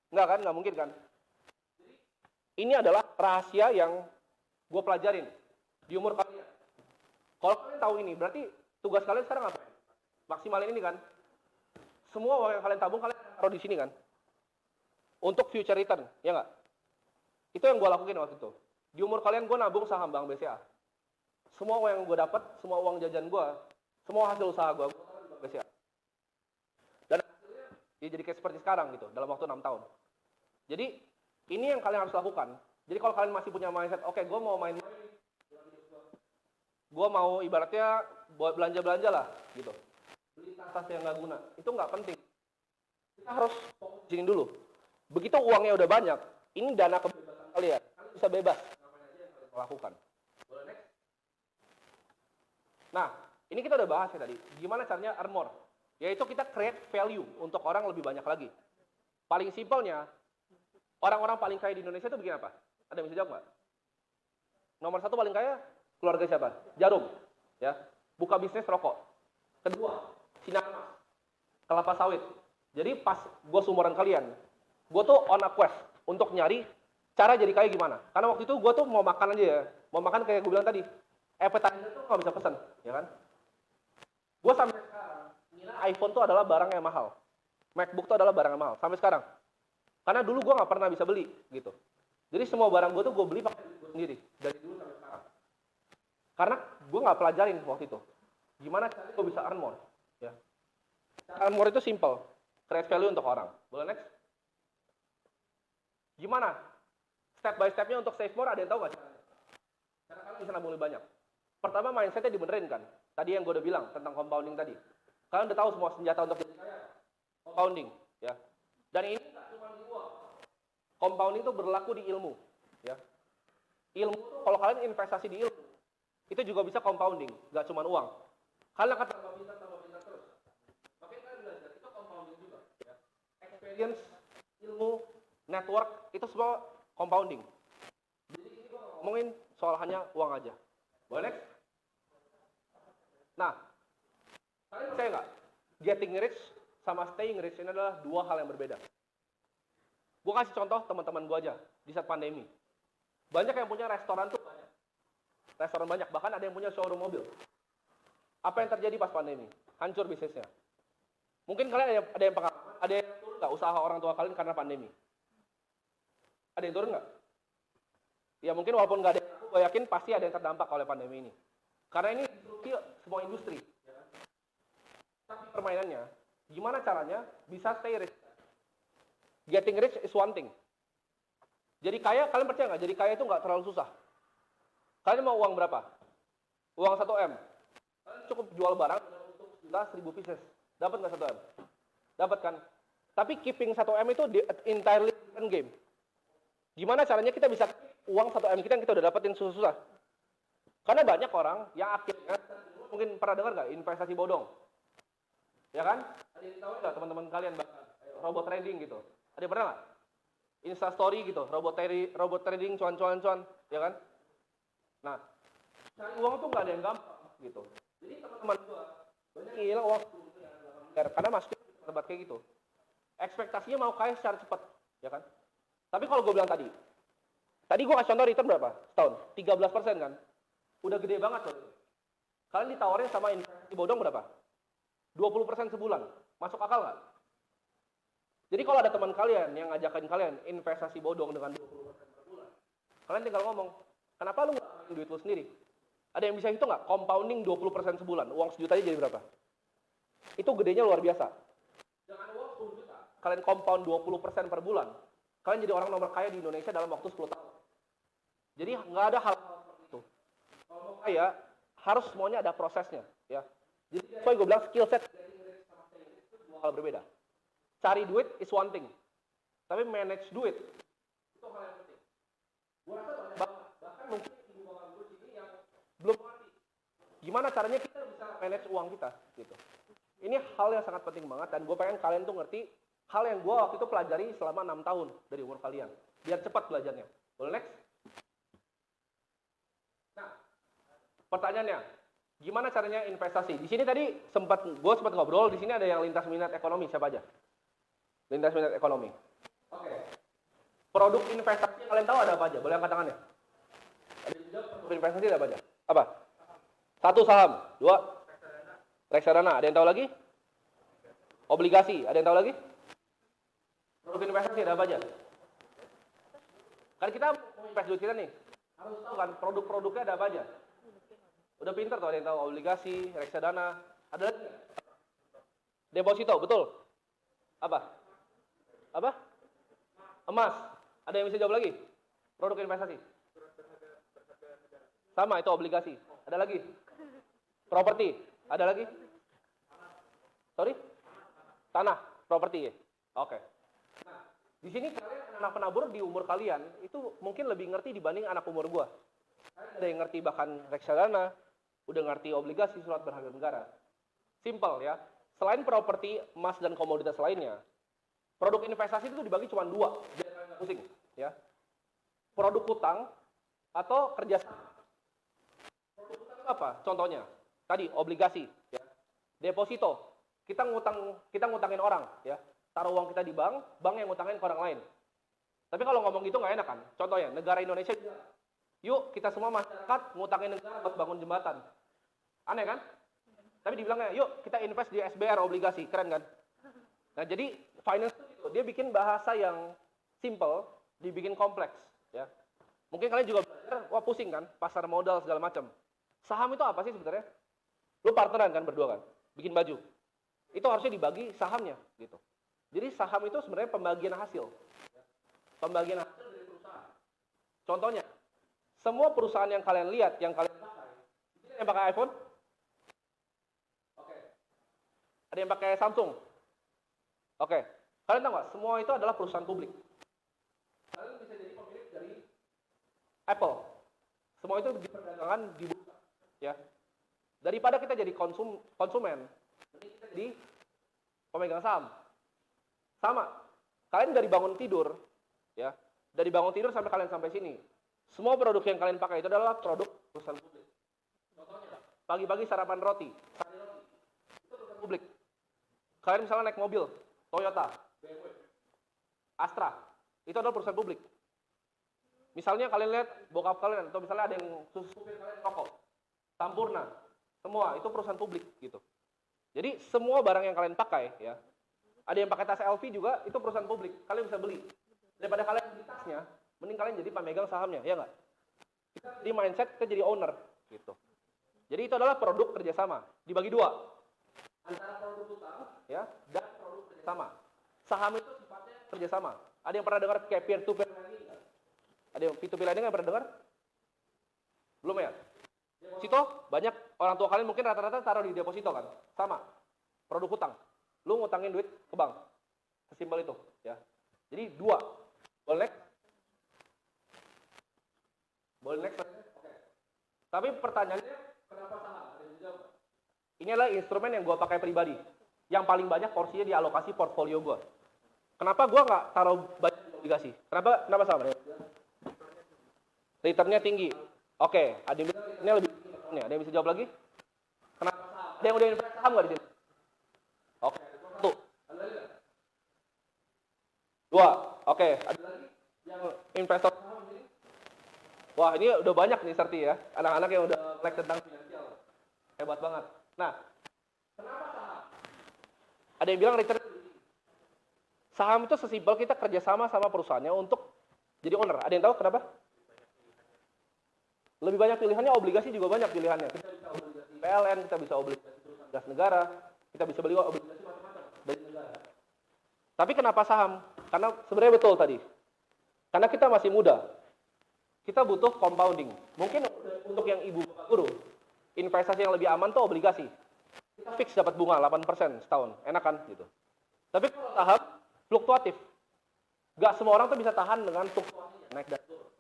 Enggak kan? Enggak mungkin kan? Ini adalah rahasia yang gue pelajarin di umur kalian. Kalau kalian tahu ini, berarti tugas kalian sekarang apa? Maksimalin ini kan? Semua uang yang kalian tabung, kalian taruh di sini kan? Untuk future return, ya nggak? Itu yang gue lakuin waktu itu. Di umur kalian gue nabung saham Bank BCA. Semua uang yang gue dapat, semua uang jajan gue, semua hasil usaha gue taruh di Bank BCA. Dan hasilnya ya jadi kayak seperti sekarang gitu, dalam waktu 6 tahun. Jadi ini yang kalian harus lakukan. Jadi kalau kalian masih punya mindset, oke, gue mau main-main, gue mau ibaratnya buat belanja-belanja lah, gitu. Beli tas yang nggak guna, itu nggak penting. Kita harus fokusin dulu. Begitu uangnya udah banyak, ini dana kebebasan kalian. Kalian bisa bebas. Ngapain aja yang kalian lakukan. Boleh next? Nah, ini kita udah bahas ya tadi. Gimana caranya earn more? Yaitu kita create value untuk orang lebih banyak lagi. Paling simpelnya, orang-orang paling kaya di Indonesia itu bikin apa? Ada yang bisa jawab nggak? Nomor 1 paling kaya, keluarga siapa? Jarum. Ya, buka bisnis rokok. Kedua, sinar emas, kelapa sawit. Jadi pas gue seumuran kalian, gue tuh on a quest untuk nyari cara jadi kaya gimana. Karena waktu itu gue tuh mau makan aja ya. Mau makan kayak gue bilang tadi. Appetizer tuh nggak bisa pesan, ya kan? Gue sampai sekarang, ngira iPhone tuh adalah barang yang mahal. MacBook tuh adalah barang yang mahal, sampai sekarang. Karena dulu gue nggak pernah bisa beli, gitu. Jadi semua barang gue tuh gue beli pakai duit gue sendiri. Dari dulu sampai sekarang. Karena gue nggak pelajarin waktu itu. Gimana caranya gue bisa earn more. Ya. Earn more itu simple. Create value untuk orang. Boleh next? Gimana? Step by stepnya untuk save more, ada yang tahu nggak caranya? Cara kalian bisa nabung lebih banyak. Pertama, mindsetnya dibenerin kan. Tadi yang gue udah bilang tentang compounding tadi. Kalian udah tahu semua senjata untuk jadi kaya. Compounding. Ya. Dan ini nggak cuma di uang. Compounding itu berlaku di ilmu. Ya. Ilmu itu, kalau kalian investasi di ilmu, itu juga bisa compounding. Nggak cuma uang. Kalian akan tambah pintar terus. Makanya kalian belajar, itu compounding juga. Ya. Experience, ilmu, network, itu semua compounding. Jadi ini gue ngomongin soal hanya uang aja. Boleh next? Nah, kalian percaya nggak? Getting rich sama staying rich ini adalah dua hal yang berbeda. Gue kasih contoh teman-teman gue aja di saat pandemi. Banyak yang punya restoran tuh banyak. Restoran banyak, bahkan ada yang punya showroom mobil. Apa yang terjadi pas pandemi? Hancur bisnisnya. Mungkin kalian ada yang pengalaman, ada yang turun nggak usaha orang tua kalian karena pandemi. Ada yang turun nggak? Ya mungkin walaupun nggak ada, gue yakin pasti ada yang terdampak oleh pandemi ini. Karena ini disrupsi semua industri. Tapi permainannya, gimana caranya bisa stay rich? Getting rich is one thing. Jadi kaya, kalian percaya nggak? Jadi kaya itu nggak terlalu susah. Kalian mau uang berapa? Uang 1M. Kalian cukup jual barang untuk 1.000 pieces. Dapat nggak 1M? Dapat kan? Tapi keeping 1M itu entirely different game. Gimana caranya kita bisa uang 1M kita yang kita udah dapetin susah-susah? Karena banyak orang yang akhirnya, mungkin pernah dengar nggak investasi bodong? Ya kan? Ada yang tahu nggak teman-teman kalian bahkan robot trading gitu? Ada yang pernah nggak? Instastory gitu, robot trading cuan, ya kan? Nah, cari uang tuh nggak ada yang gampang gitu. Jadi teman-teman gua banyak yang hilang uang 10 miliar karena masuk tempat kayak gitu. Ekspektasinya mau kaya secara cepat, ya kan? Tapi kalau gue bilang tadi gue kasih contoh return berapa? Setahun, 13% kan? Udah gede banget loh. Kalian ditawarin sama investasi bodong berapa? 20% sebulan. Masuk akal nggak? Jadi kalau ada teman kalian yang ngajakin kalian investasi bodong dengan 20% per bulan, kalian tinggal ngomong, kenapa lu nggak main duit lu sendiri? Ada yang bisa hitung nggak? Compounding 20% sebulan, uang 1 juta jadi berapa? Itu gedenya luar biasa. Dengan uang 10 juta, kalian compound 20% per bulan, kalian jadi orang nomor kaya di Indonesia dalam waktu 10 tahun. Jadi nggak ada hal seperti itu. Kalau mau kaya, harus semuanya ada prosesnya. Ya. Jadi that's gue bilang skill set itu dua hal berbeda. Cari duit is one thing, tapi manage duit itu hal yang penting. Gua rasa banyak banget, bahkan mungkin ibu bapak guru sini yang belum ngerti gimana caranya kita bisa manage uang kita, gitu. Ini hal yang sangat penting banget dan gue pengen kalian tuh ngerti hal yang gue waktu itu pelajari selama 6 tahun dari umur kalian, biar cepat belajarnya. Boleh next? Nah, pertanyaannya, gimana caranya investasi? Di sini tadi gue sempat ngobrol, di sini ada yang lintas minat ekonomi, siapa aja? Lintas minat ekonomi. Oke. Produk investasi yang kalian tahu ada apa aja? Boleh angkat tangannya? Ada juga produk investasi ada apa aja? Apa? 1 saham, 2 reksadana, ada yang tahu lagi? Obligasi, ada yang tahu lagi? Produk investasi ada apa aja? Kan kita mau invest duit kita nih, harus tahu kan produk-produknya ada apa aja? Udah pinter tuh, ada yang tahu obligasi, reksadana, ada lagi? Deposito, betul? Apa? Apa? Emas. Ada yang bisa jawab lagi? Produk investasi. Sama, itu obligasi. Ada lagi? Properti. Ada lagi? Sorry? Tanah, properti ya? Oke. Nah, di sini kalian anak penabur di umur kalian itu mungkin lebih ngerti dibanding anak umur gua. Kalian ada yang ngerti bahkan reksadana, udah ngerti obligasi, surat berharga negara. Simple ya. Selain properti, emas dan komoditas lainnya, produk investasi itu dibagi cuma 2, jangan kalian pusing, ya. Produk hutang atau kerjasama. Produk hutang itu apa? Contohnya, tadi obligasi, ya. Deposito, kita ngutangin orang, ya. Taruh uang kita di bank yang ngutangin ke orang lain. Tapi kalau ngomong gitu nggak enak kan? Contohnya, negara Indonesia, yuk kita semua masyarakat ngutangin negara buat bangun jembatan. Aneh kan? Tapi dibilangnya, yuk kita invest di SBR obligasi, keren kan? Nah jadi finance itu dia bikin bahasa yang simple, dibikin kompleks, ya. Mungkin kalian juga belajar, wah pusing kan, pasar modal segala macam. Saham itu apa sih sebenarnya? Lu partneran kan berdua kan, bikin baju. Itu harusnya dibagi sahamnya, gitu. Jadi saham itu sebenarnya pembagian hasil. Pembagian hasil dari perusahaan. Contohnya, semua perusahaan yang kalian lihat, yang kalian pakai, ada yang pakai iPhone? Oke. Ada yang pakai Samsung? Oke. Kalian tahu nggak? Semua itu adalah perusahaan publik. Kalian bisa jadi pemilik dari Apple. Semua itu diperdagangkan di bursa, ya. Daripada kita jadi konsumen, kita jadi pemegang saham. Sama. Kalian dari bangun tidur, ya. Dari bangun tidur sampai kalian sampai sini, semua produk yang kalian pakai itu adalah produk perusahaan publik. Contohnya, pagi-pagi sarapan roti, itu perusahaan publik. Kalian misalnya naik mobil, Toyota, BMW, Astra, itu adalah perusahaan publik. Misalnya kalian lihat bokap kalian, atau misalnya ada yang supir kalian rokok, Sampurna, semua itu perusahaan publik gitu. Jadi semua barang yang kalian pakai, ya, ada yang pakai tas LV juga, itu perusahaan publik, kalian bisa beli. Daripada kalian beli tasnya, mending kalian jadi pemegang sahamnya, ya nggak? Kita jadi mindset, kita jadi owner, gitu. Jadi itu adalah produk kerjasama, dibagi dua. Antara produk utang, ya, dan produk kerjasama. Saham itu sifatnya kerjasama. Ada yang pernah dengar kayak peer-to-peer lending? Ada yang peer-to-peer lending yang pernah dengar? Belum ya? Deposito, banyak orang tua kalian mungkin rata-rata taruh di deposito kan? Sama, produk utang. Lu ngutangin duit ke bank. Sesimpel itu, ya. Jadi dua. Boleh next? Boleh next? Oke. Tapi pertanyaannya, kenapa saham? Ini adalah instrumen yang gue pakai pribadi. Yang paling banyak porsinya dialokasi portfolio gue. Kenapa gue nggak taruh banyak di obligasi? Kenapa saham? Returnnya tinggi. Oke, ada yang bilang returnnya lebih tinggi. Ada yang bisa jawab lagi? Kenapa saham? Ada yang udah investasi saham nggak di sini? Oke, satu. Ada lagi nggak? Dua. Oke, ada lagi yang investor saham di sini? Wah, ini udah banyak nih Serti ya. Anak-anak yang udah melek tentang finansial. Hebat banget. Nah, kenapa saham? Ada yang bilang return. Saham itu sesimpel kita kerjasama sama perusahaannya untuk jadi owner. Ada yang tahu kenapa? Lebih banyak pilihannya, obligasi juga banyak pilihannya. Kita bisa obligasi PLN, kita bisa obligasi gas negara, kita bisa beli obligasi macam-macam dari negara. Tapi kenapa saham? Karena sebenarnya betul tadi. Karena kita masih muda. Kita butuh compounding. Mungkin untuk yang ibu bapak guru, investasi yang lebih aman tuh obligasi. Kita fix dapat bunga 8% setahun. Enak kan gitu. Tapi kalau saham fluktuatif. Gak semua orang tuh bisa tahan dengan fluktuasi naik dan turun.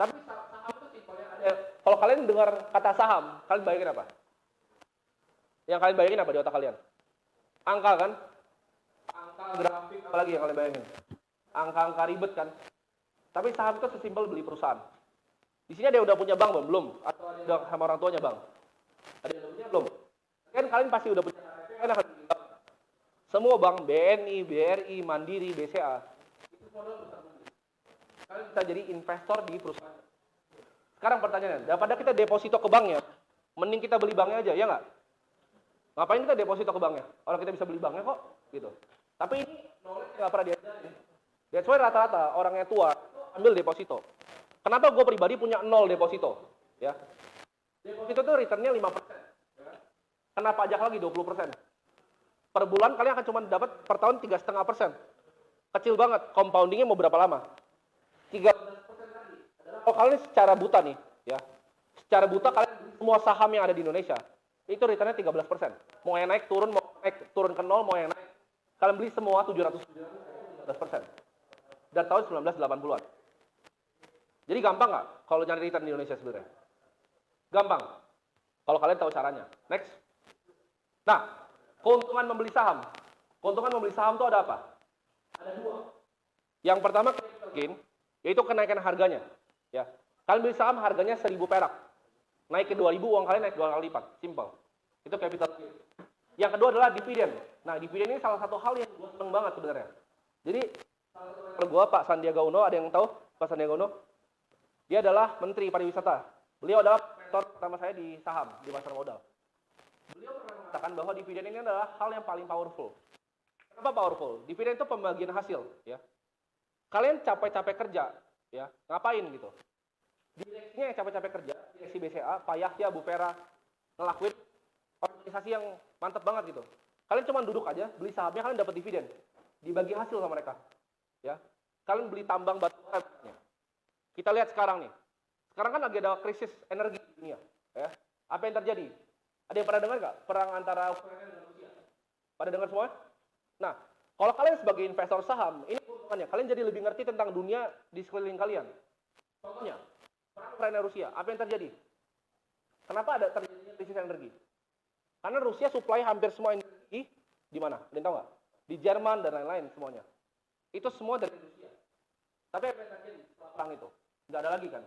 Tapi saham itu simpelnya ada. Kalau kalian dengar kata saham, kalian bayangin apa? Yang kalian bayangin apa di otak kalian? Angka kan? Angka grafik apalagi yang kalian bayangin? Angka-angka ribet kan? Tapi saham itu sesimpel beli perusahaan. Di sini ada yang udah punya bank belum? Atau ada yang udah sama orang tuanya bank? Ada yang udah punya belum? Kan kalian pasti udah punya KTP kan akan beli bank. Semua bank BNI, BRI, Mandiri, BCA itu modal besar. Kalian bisa jadi investor di perusahaan. Sekarang pertanyaannya, daripada kita deposito ke banknya, mending kita beli banknya aja, ya nggak? Ngapain kita deposito ke banknya? Orang kita bisa beli banknya kok, gitu. Tapi ini knowledge nggak pernah diajarin. That's why rata-rata orangnya tua ambil deposito. Kenapa gue pribadi punya 0 deposito? Ya, deposito itu returnnya 5%. Kena pajak lagi 20%. Per bulan kalian akan cuma dapat per tahun 3,5%. Kecil banget. Compoundingnya mau berapa lama? 13% lagi. Kalau kalian secara buta nih, ya, secara buta kalian semua saham yang ada di Indonesia itu returnnya 13%. Mau yang naik turun, mau naik turun ke 0, mau yang naik. Kalian beli semua 713%. Dan tahun 1980-an. Jadi gampang nggak kalau nyari return di Indonesia sebenarnya? Gampang. Kalau kalian tahu caranya. Next. Nah, keuntungan membeli saham. Keuntungan membeli saham itu ada apa? Ada dua. Yang pertama capital gain, yaitu kenaikan harganya. Ya, kalian beli saham harganya 1.000 perak. Naik ke 2.000, uang kalian naik 2 kali lipat. Simple. Itu capital gain. Yang kedua adalah dividen. Nah, dividen ini salah satu hal yang gue seneng banget sebenarnya. Jadi, kalau gue Pak Sandiaga Uno, ada yang tahu Pak Sandiaga Uno? Dia adalah Menteri Pariwisata. Beliau adalah mentor pertama saya di saham, di pasar modal. Beliau pernah mengatakan bahwa dividen ini adalah hal yang paling powerful. Kenapa powerful? Dividen itu pembagian hasil, ya. Kalian capek-capek kerja, ya, ngapain gitu? Direksinya yang capek-capek kerja, direksi BCA, Pak Yahya, Bu Pera, ngelakuin organisasi yang mantep banget gitu. Kalian cuma duduk aja, beli sahamnya, kalian dapat dividen, dibagi hasil sama mereka, ya. Kalian beli tambang batu bara. Kita lihat sekarang nih. Sekarang kan lagi ada krisis energi di dunia, ya. Apa yang terjadi? Ada yang pernah dengar nggak perang antara Ukraina dan Rusia? Pada dengar semua? Nah, kalau kalian sebagai investor saham, ini keuntungannya. Kalian jadi lebih ngerti tentang dunia di sekeliling kalian. Contohnya, perang Ukraina Rusia. Apa yang terjadi? Kenapa ada terjadinya krisis energi? Karena Rusia supply hampir semua energi di mana? Ada yang tahu nggak? Di Jerman dan lain-lain semuanya. Itu semua dari Rusia. Tapi apa yang terjadi setelah perang itu? Nggak ada lagi kan?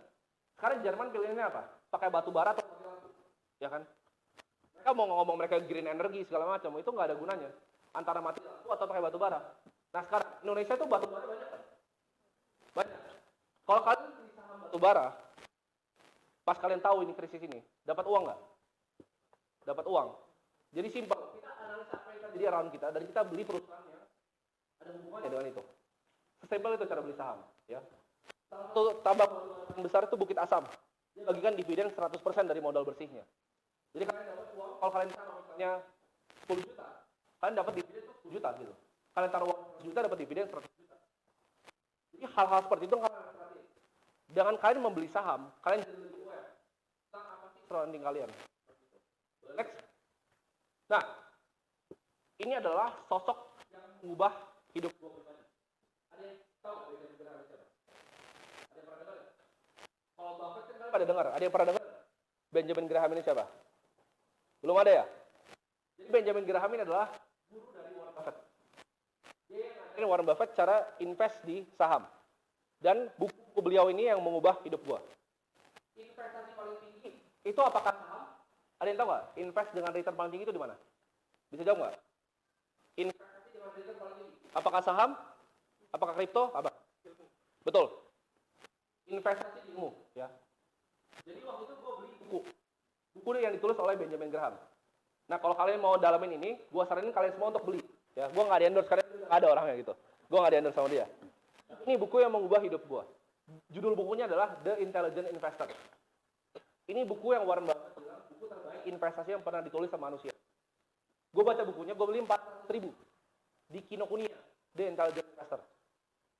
Sekarang Jerman pilihannya apa? Pakai batu bara atau pakai lampu? Ya kan? Mereka mau ngomong mereka green energy segala macam, itu nggak ada gunanya. Antara mati lampu atau pakai batu bara. Nah sekarang Indonesia itu batu bara banyak kan? Banyak. Kalau kalian beli saham batu bara, pas kalian tahu ini krisis ini, dapat uang nggak? Dapat uang. Jadi simpel. Kita analisa apa yang terjadi around kita dan kita beli perusahaan yang ada hubungannya dengan itu. Sesimpel itu cara beli saham, ya. Satu tambang yang besar itu Bukit Asam. Dia bagikan dividen 100% dari modal bersihnya. Jadi kalian dapat uang, kalau kalian taruh misalnya 10 juta, kalian dapat dividen 10 juta gitu. Kalian taruh uang 100 juta dapat dividen 100 juta. Jadi hal-hal seperti itu kalian harus perhatiin. Dengan kalian membeli saham, kalian jadi lebih aware tentang apa sih surrounding kalian. Next. Nah, ini adalah sosok yang mengubah hidup gue pribadi. Ada yang tahu nggak Benjamin Graham siapa? Ada yang pernah dengar? Kalau Buffett kan kalian pada dengar. Ada yang pernah dengar? Benjamin Graham ini siapa? Belum ada ya? Jadi Benjamin Graham ini adalah guru dari Warren Buffett. Dia yang ngajarin Warren Buffett cara invest di saham. Dan buku beliau ini yang mengubah hidup gua. Investasi paling tinggi itu apakah saham? Ada yang tahu nggak? Invest dengan return paling tinggi itu di mana? Bisa jawab nggak? Investasi dengan return paling tinggi. Apakah saham? Apakah kripto? Apa? Betul. Investasi di ilmu, ya. Jadi waktu itu gua beli buku. Buku yang ditulis oleh Benjamin Graham. Nah, kalau kalian mau dalamin ini, gua saranin kalian semua untuk beli. Ya, gua nggak di-endorse karena nggak ada orangnya gitu. Gua nggak di-endorse sama dia. Ini buku yang mengubah hidup gua. Judul bukunya adalah The Intelligent Investor. Ini buku yang Warren Buffett bilang buku terbaik investasi yang pernah ditulis sama manusia. Gue baca bukunya, gue beli 400.000 di Kinokuniya, The Intelligent Investor.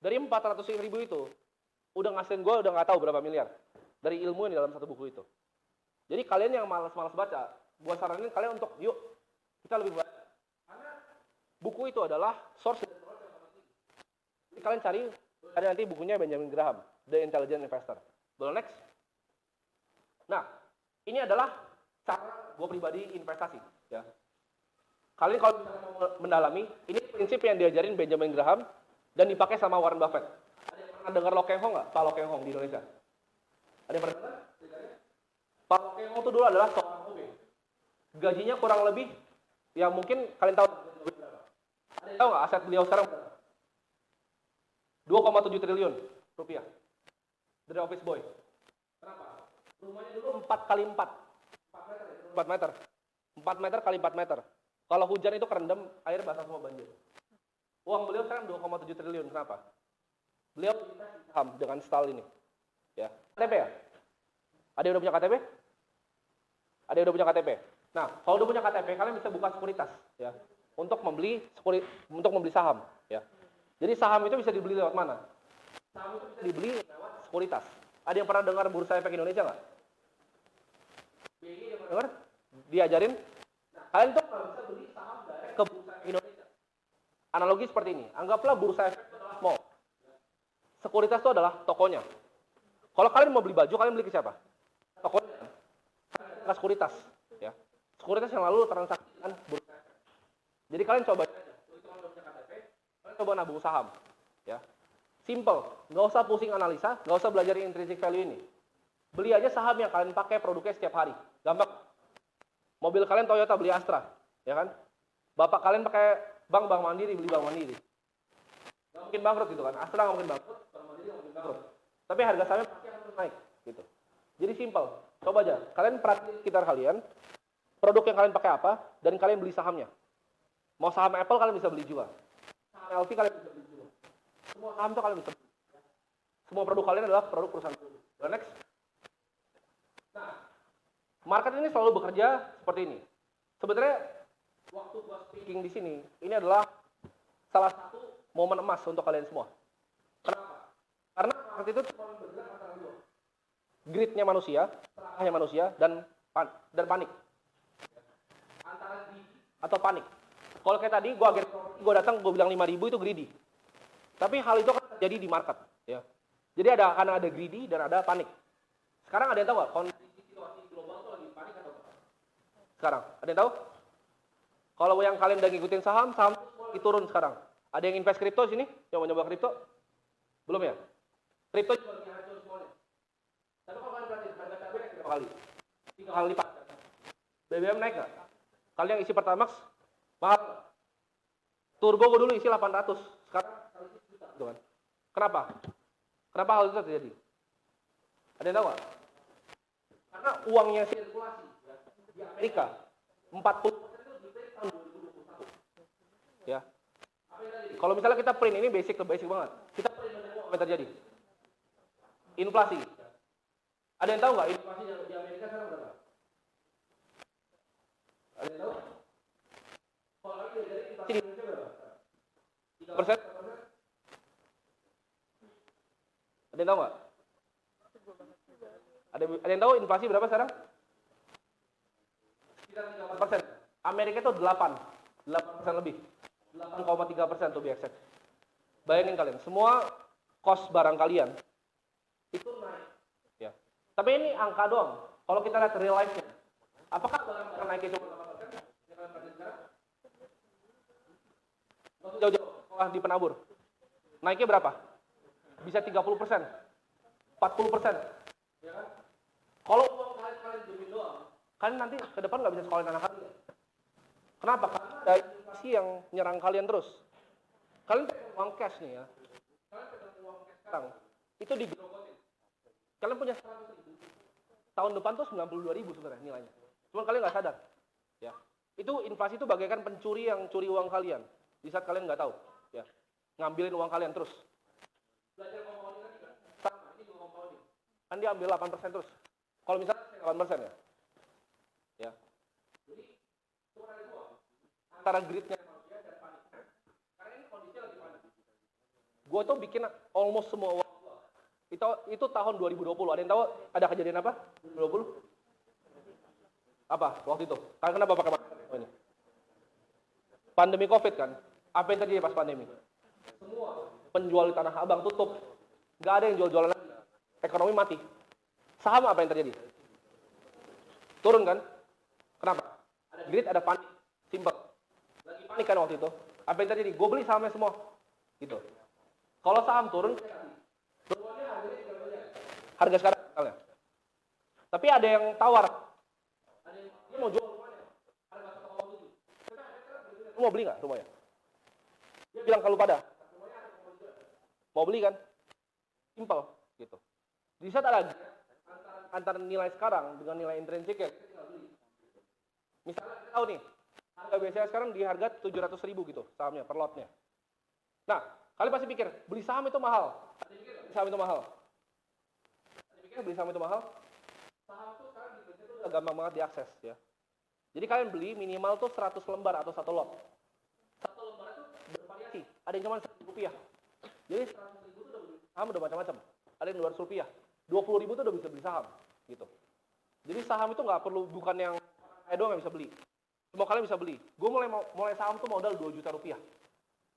Dari 400.000 itu, udah ngasilin gue udah nggak tahu berapa miliar dari ilmu yang di dalam satu buku itu. Jadi kalian yang malas-malas baca, gue saranin kalian untuk yuk kita lebih baca. Karena buku itu adalah source. Jadi kalian cari ada nanti bukunya Benjamin Graham, The Intelligent Investor. Boleh next? Nah, ini adalah cara gue pribadi investasi. Ya. Kalian kalau mau mendalami, ini prinsip yang diajarin Benjamin Graham dan dipakai sama Warren Buffett. Ada yang pernah dengar Lo Keng Hong nggak? Pak Lo Keng Hong di Indonesia. Ada yang pernah dengar? Pak Lo Keng Hong itu dulu adalah seorang OB. Gajinya kurang lebih, ya mungkin kalian tahu. Ada yang tahu nggak aset beliau sekarang? 2,7 triliun rupiah dari office boy. Kenapa? Rumahnya dulu 4 kali 4. 4 meter. 4 meter kali 4 meter. Kalau hujan itu kerendam, air basah semua banjir. Uang beliau sekarang 2,7 triliun. Kenapa? Beliau saham dengan style ini. Ya. KTP ya? Ada yang udah punya KTP? Ada yang udah punya KTP? Nah, kalau udah punya KTP, kalian bisa buka sekuritas. Ya. Untuk membeli saham. Ya. Jadi saham itu bisa dibeli lewat mana? Saham itu bisa dibeli lewat sekuritas. Ada yang pernah dengar Bursa Efek Indonesia nggak? BI yang pernah dengar? Diajarin? Nah, kalian tuh nggak bisa beli saham direct ke Bursa Efek Indonesia. Analogi seperti ini. Anggaplah Bursa Efek itu adalah mall. Sekuritas itu adalah tokonya. Kalau kalian mau beli baju, kalian beli ke siapa? Tokonya. Ke sekuritas. Ya. Sekuritas yang lalu transaksi dengan Bursa Efek. Jadi kalian coba aja. Coba nabung saham, ya, simple, nggak usah pusing analisa, nggak usah belajar intrinsic value ini, beli aja saham yang kalian pakai produknya setiap hari, gampang. Mobil kalian Toyota beli Astra, ya kan? Bapak kalian pakai bank Mandiri beli bank Mandiri, nggak mungkin bangkrut gitu kan? Astra nggak mungkin bangkrut, bank Mandiri nggak mungkin bangkrut, tapi harga sahamnya pasti akan naik, gitu. Jadi simple, coba aja, kalian perhatiin sekitar kalian, produk yang kalian pakai apa, dan kalian beli sahamnya. Mau saham Apple kalian bisa beli juga. LV kalian bisa beli juga. Semua saham itu kalian bisa beli. Semua produk kalian adalah produk perusahaan. Next. Nah, market ini selalu bekerja seperti ini. Sebenarnya waktu gua speaking di sini, ini adalah salah satu momen emas untuk kalian semua. Kenapa? Karena market itu cuma bergerak antara dua. Greed-nya manusia, serahnya manusia, dan panik. Antara greed atau panik. Kalau kayak tadi, gue datang, gue bilang 5.000 itu greedy. Tapi hal itu akan terjadi di market. Ya. Jadi akan ada greedy dan ada panik. Sekarang ada yang tahu nggak kondisi situasi global itu lagi panik atau apa? Sekarang, ada yang tahu? Kalau yang kalian udah ngikutin saham itu turun sekarang. Ada yang invest kripto di sini? Yang mau nyoba kripto? Belum ya? Kripto juga lagi hancur semuanya. Tapi kalau kalian perhatiin, harga cabai naik berapa kali? 3 kali lipat. BBM naik nggak? Kalian yang isi Pertamax, mahal. Turbo gue dulu isi 800, sekarang 100 juta gitu kan. Kenapa? Kenapa hal itu terjadi? Ada yang tahu nggak? Karena uangnya sirkulasi ya, di Amerika 40% itu di-print tahun 2021. Ya. Kalau misalnya kita print ini basic banget. Kita print apa yang terjadi? Inflasi. Ada yang tahu nggak inflasi di Amerika sekarang berapa? Ada yang tahu? Kalau lagi dari inflasi di Indonesia berapa? 3%? Ada yang tahu nggak? Ada yang tahu inflasi berapa sekarang? Sekitar 3%. Amerika itu 8% lebih. 8,3% to be exact. Bayangin kalian, semua cost barang kalian itu naik. Ya. Tapi ini angka doang. Kalau kita lihat real life-nya, apakah barang naiknya cuma 8%? Jauh-jauh, sekolah di penabur. Naiknya berapa? Bisa 30%, 40%. Ya kan? Kalau uang kalian jamin doang, kalian nanti ke depan nggak bisa sekolahin anak kalian. Kenapa? Karena ada inflasi yang nyerang kalian terus. Kalian pegang uang cash nih ya. Kalian pegang uang cash sekarang, itu digerogotin. Kalian punya 100.000. Tahun depan tuh 92.000 sebenarnya nilainya. Cuma kalian nggak sadar. Ya. Itu inflasi itu bagaikan pencuri yang curi uang kalian. Di saat kalian nggak tahu. Ya. Ngambilin uang kalian terus. Belajar compounding tadi kan? Sama, ini juga compounding. Kan dia ambil 8% terus. Kalau misalnya 8% ya. Ya. Jadi, cuma ada dua. Antara greed-nya manusia dan panik. Karena ini kondisinya lagi panik. Gue tuh bikin almost semua uang gue. Itu tahun 2020. Ada yang tahu ada kejadian apa? 2020? Apa waktu itu? Kalian kenapa pakai oh, ini? Pandemi COVID kan? Apa yang terjadi pas pandemi? Semua penjual di Tanah Abang tutup. Nggak ada yang jual-jualan lagi. Ekonomi mati. Saham apa yang terjadi? Turun kan? Kenapa? Ada greed, ada panik. Simple. Lagi panik kan waktu itu. Apa yang terjadi? Gue beli sahamnya semua. Gitu. Kalau saham turun, harga sekarang misalnya. Tapi ada yang tawar. Ada yang dia mau jual rumahnya. Harga 1,7. Lu mau beli nggak rumahnya? Dia bilang kalau pada. Mau beli kan? Simple gitu. Di saat ada antara nilai sekarang dengan nilai intrinsik ya. Misalnya kita tahu nih, harga BCA sekarang di harga 700.000 gitu sahamnya per lotnya. Nah, kalian pasti pikir beli saham itu mahal. Beli saham itu mahal. Beli saham itu mahal. Saham itu sekarang di Indonesia itu udah gampang banget diakses ya. Jadi kalian beli minimal tuh 100 lembar atau 1 lot. 1 lembar itu bervariasi. Ada yang cuma Rp1.000. Jadi 100.000 itu udah beli saham udah macam-macam. Ada yang Rp200. 20.000 itu udah bisa beli saham gitu. Jadi saham itu nggak perlu bukan yang saya doang yang bisa beli. Semua kalian bisa beli. Gue mulai saham tuh modal 2 juta rupiah.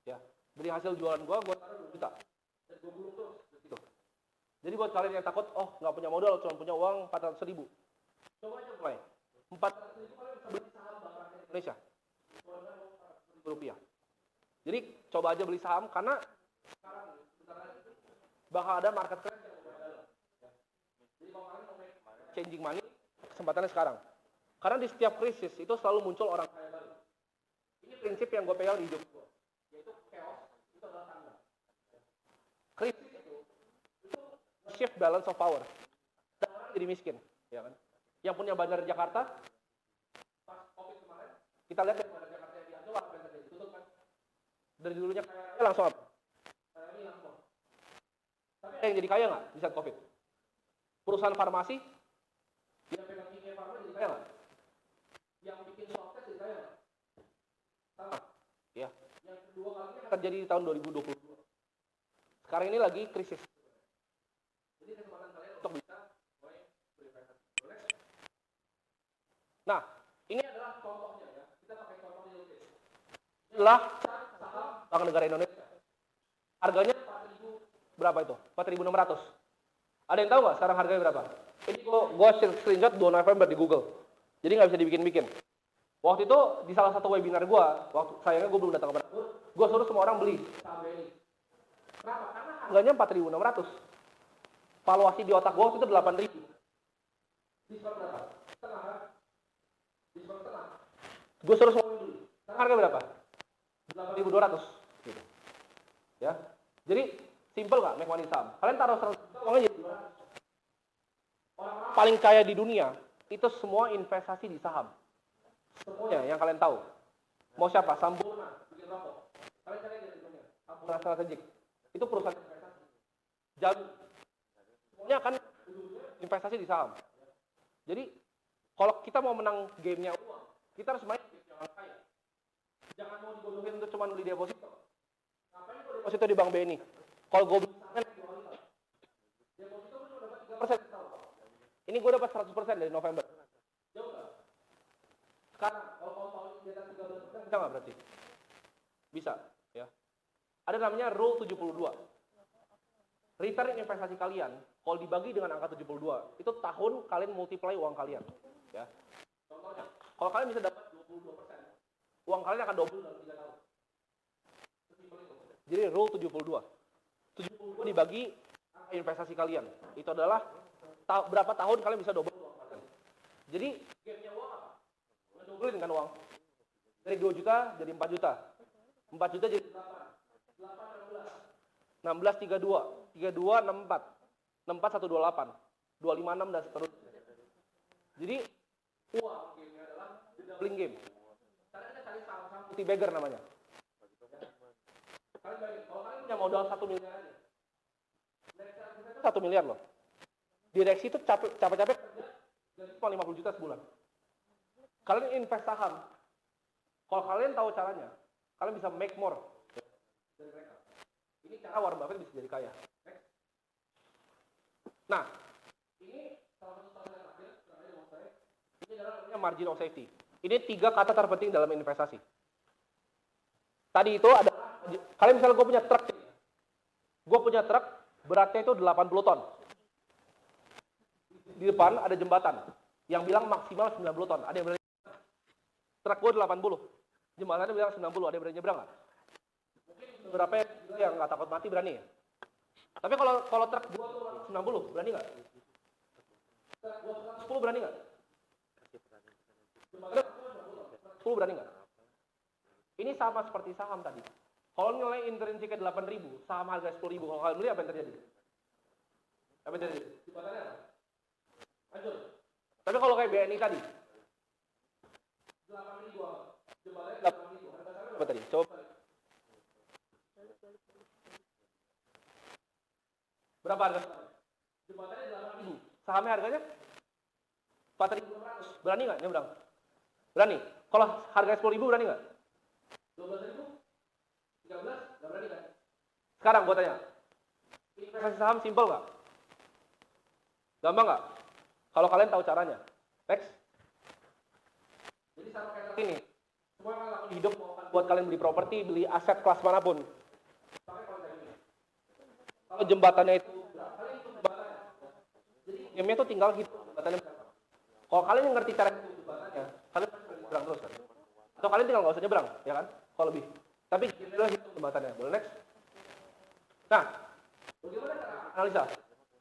Ya. Dari hasil jualan gue taruh 2 juta. Dan gue gulung terus gitu. Jadi buat kalian yang takut, oh nggak punya modal, cuma punya uang 400.000. Coba aja mulai. 400.000 kalian bisa beli saham Bank Rakyat Indonesia. Rupiah. Jadi coba aja beli saham karena sekarang bakal ada market crash yang dalam. Ya. Jadi kalau kalian mau changing money, kesempatannya sekarang. Karena di setiap krisis itu selalu muncul orang kaya baru. Ini prinsip yang gue pegang di hidup gue. Yaitu chaos itu adalah tanda. Krisis itu shift balance of power. Dan orang jadi miskin, ya kan? Yang punya bandar Jakarta, pas COVID kemarin, kita lihat dari bandar Jakarta yang diambil, apa yang terjadi? Tutup kan? Dari dulunya kaya langsung apa? Ini langsung. Tapi ada yang jadi kaya nggak di saat COVID? Perusahaan farmasi, yang pegang kimia farma jadi kaya nggak? Yang bikin swab test jadi kaya nggak? Sama. Ya. Yang kedua kalinya terjadi di tahun 2022. Sekarang ini lagi krisis. Jadi kesempatan kalian untuk bisa mulai berinvestasi. Nah, ini adalah contohnya ya. Kita pakai contoh real case. Ini adalah saham Bank Negara Indonesia. Harganya 4.000 berapa itu? 4.600. Ada yang tahu nggak sekarang harganya berapa? Ini gue screenshot 2 November di Google. Jadi nggak bisa dibikin-bikin. Waktu itu di salah satu webinar gue, waktu sayangnya gue belum datang ke mana, gue suruh semua orang beli saham BNI. Kenapa? Karena harganya 4.600. Valuasi di otak gue waktu itu 8.000. Diskon berapa? Setengah kan? Diskon setengah. Gue suruh semua orang beli. Sekarang harga berapa? 8.200. Gitu. Ya. Jadi simple nggak make money saham? Kalian taruh 100 juta, uangnya jadi 200. Orang-orang paling kaya di dunia itu semua investasi di saham. Semuanya yang kalian tahu. Mau siapa? Sampurna, bikin rokok. Kalian cari aja contohnya. Sampurna Strategik. Itu perusahaan investasi. Jamin. Ini akan investasi di saham. Jadi kalau kita mau menang gamenya uang, kita harus main game yang orang kaya. Jangan mau dibodohin untuk cuma beli deposito. Ngapain gue deposito di Bank BNI? Kalau gue beli saham, deposito gue cuma dapat 3%. Ini gue dapat 100% dari November. Jauh nggak? Sekarang kalau tahun di atas 13% bisa nggak berarti? Bisa, ya. Ada namanya Rule 72. Return investasi kalian, kalau dibagi dengan angka 72, itu tahun kalian multiply uang kalian. Ya. Contohnya, kalau kalian bisa dapat 22%, uang kalian akan double dalam 3 tahun. Jadi Rule 72. 72 dibagi investasi kalian. Itu adalah berapa tahun kalian bisa double uang kalian. Jadi, game-nya uang apa? Ngedoublein kan uang. Dari 2 juta jadi 4 juta. 4 juta jadi 8. 16 32, 32 64, 64 128, 256 dan seterusnya. Jadi uang gamenya adalah doubling game. Caranya cari saham-saham multi bagger namanya. Kalian bayangin, kalau kalian punya modal 1 miliar aja, 1 miliar loh. Direksi itu capek-capek gaji cuma 50 juta sebulan. Kalian invest saham. Kalau kalian tahu caranya, kalian bisa make more dari mereka. Ini cara Warren Buffett bisa jadi kaya. Nah, ini salah satu strategi terakhir, ini adalah namanya margin of safety. Ini 3 kata terpenting dalam investasi. Tadi itu ada, kalian misalnya gue punya truk, beratnya itu 80 ton. Di depan ada jembatan, yang bilang maksimal 90 ton. Ada yang berani, truk gue 80, jembatannya bilang 90, ada yang berani nyebrang nggak? Berapa yang nggak takut mati berani ya? Tapi kalau truk gua tuh 90 berani nggak? Truk gua 10 berani nggak? 10 berani nggak? Ini sama seperti saham tadi. Kalau nilai intrinsiknya 8.000, saham harga 10.000, kalau kalian beli apa yang terjadi? Apa yang terjadi? Jembatannya apa? Hancur. Tapi kalau kayak BNI tadi, 8.000 apa? Jembatannya 8.000. Harga sahamnya berapa tadi? Coba. Berapa harga sahamnya? Jembatannya 8.000. Sahamnya harganya 4.200. Berani nggak nyebrang? Berani. Kalau harga 10.000 berani nggak? 12.000? 13? Nggak berani kan? Sekarang gue tanya. Investasi saham simple nggak? Gampang nggak? Kalau kalian tahu caranya. Next. Jadi sama kayak ini. Semua yang lakukan hidup buat kalian beli properti, beli aset kelas manapun. Kalau jembatannya itu, kalian ikut jembatannya. Jadi game-nya itu tinggal gitu jembatannya. Kalau kalian yang ngerti cara itu jembatannya, kalian bisa nyebrang terus kan. Atau kalian tinggal nggak usah nyebrang, ya kan? Kalau lebih. Tapi game-nya hitung jembatannya. Boleh next? Nah, bagaimana cara analisa?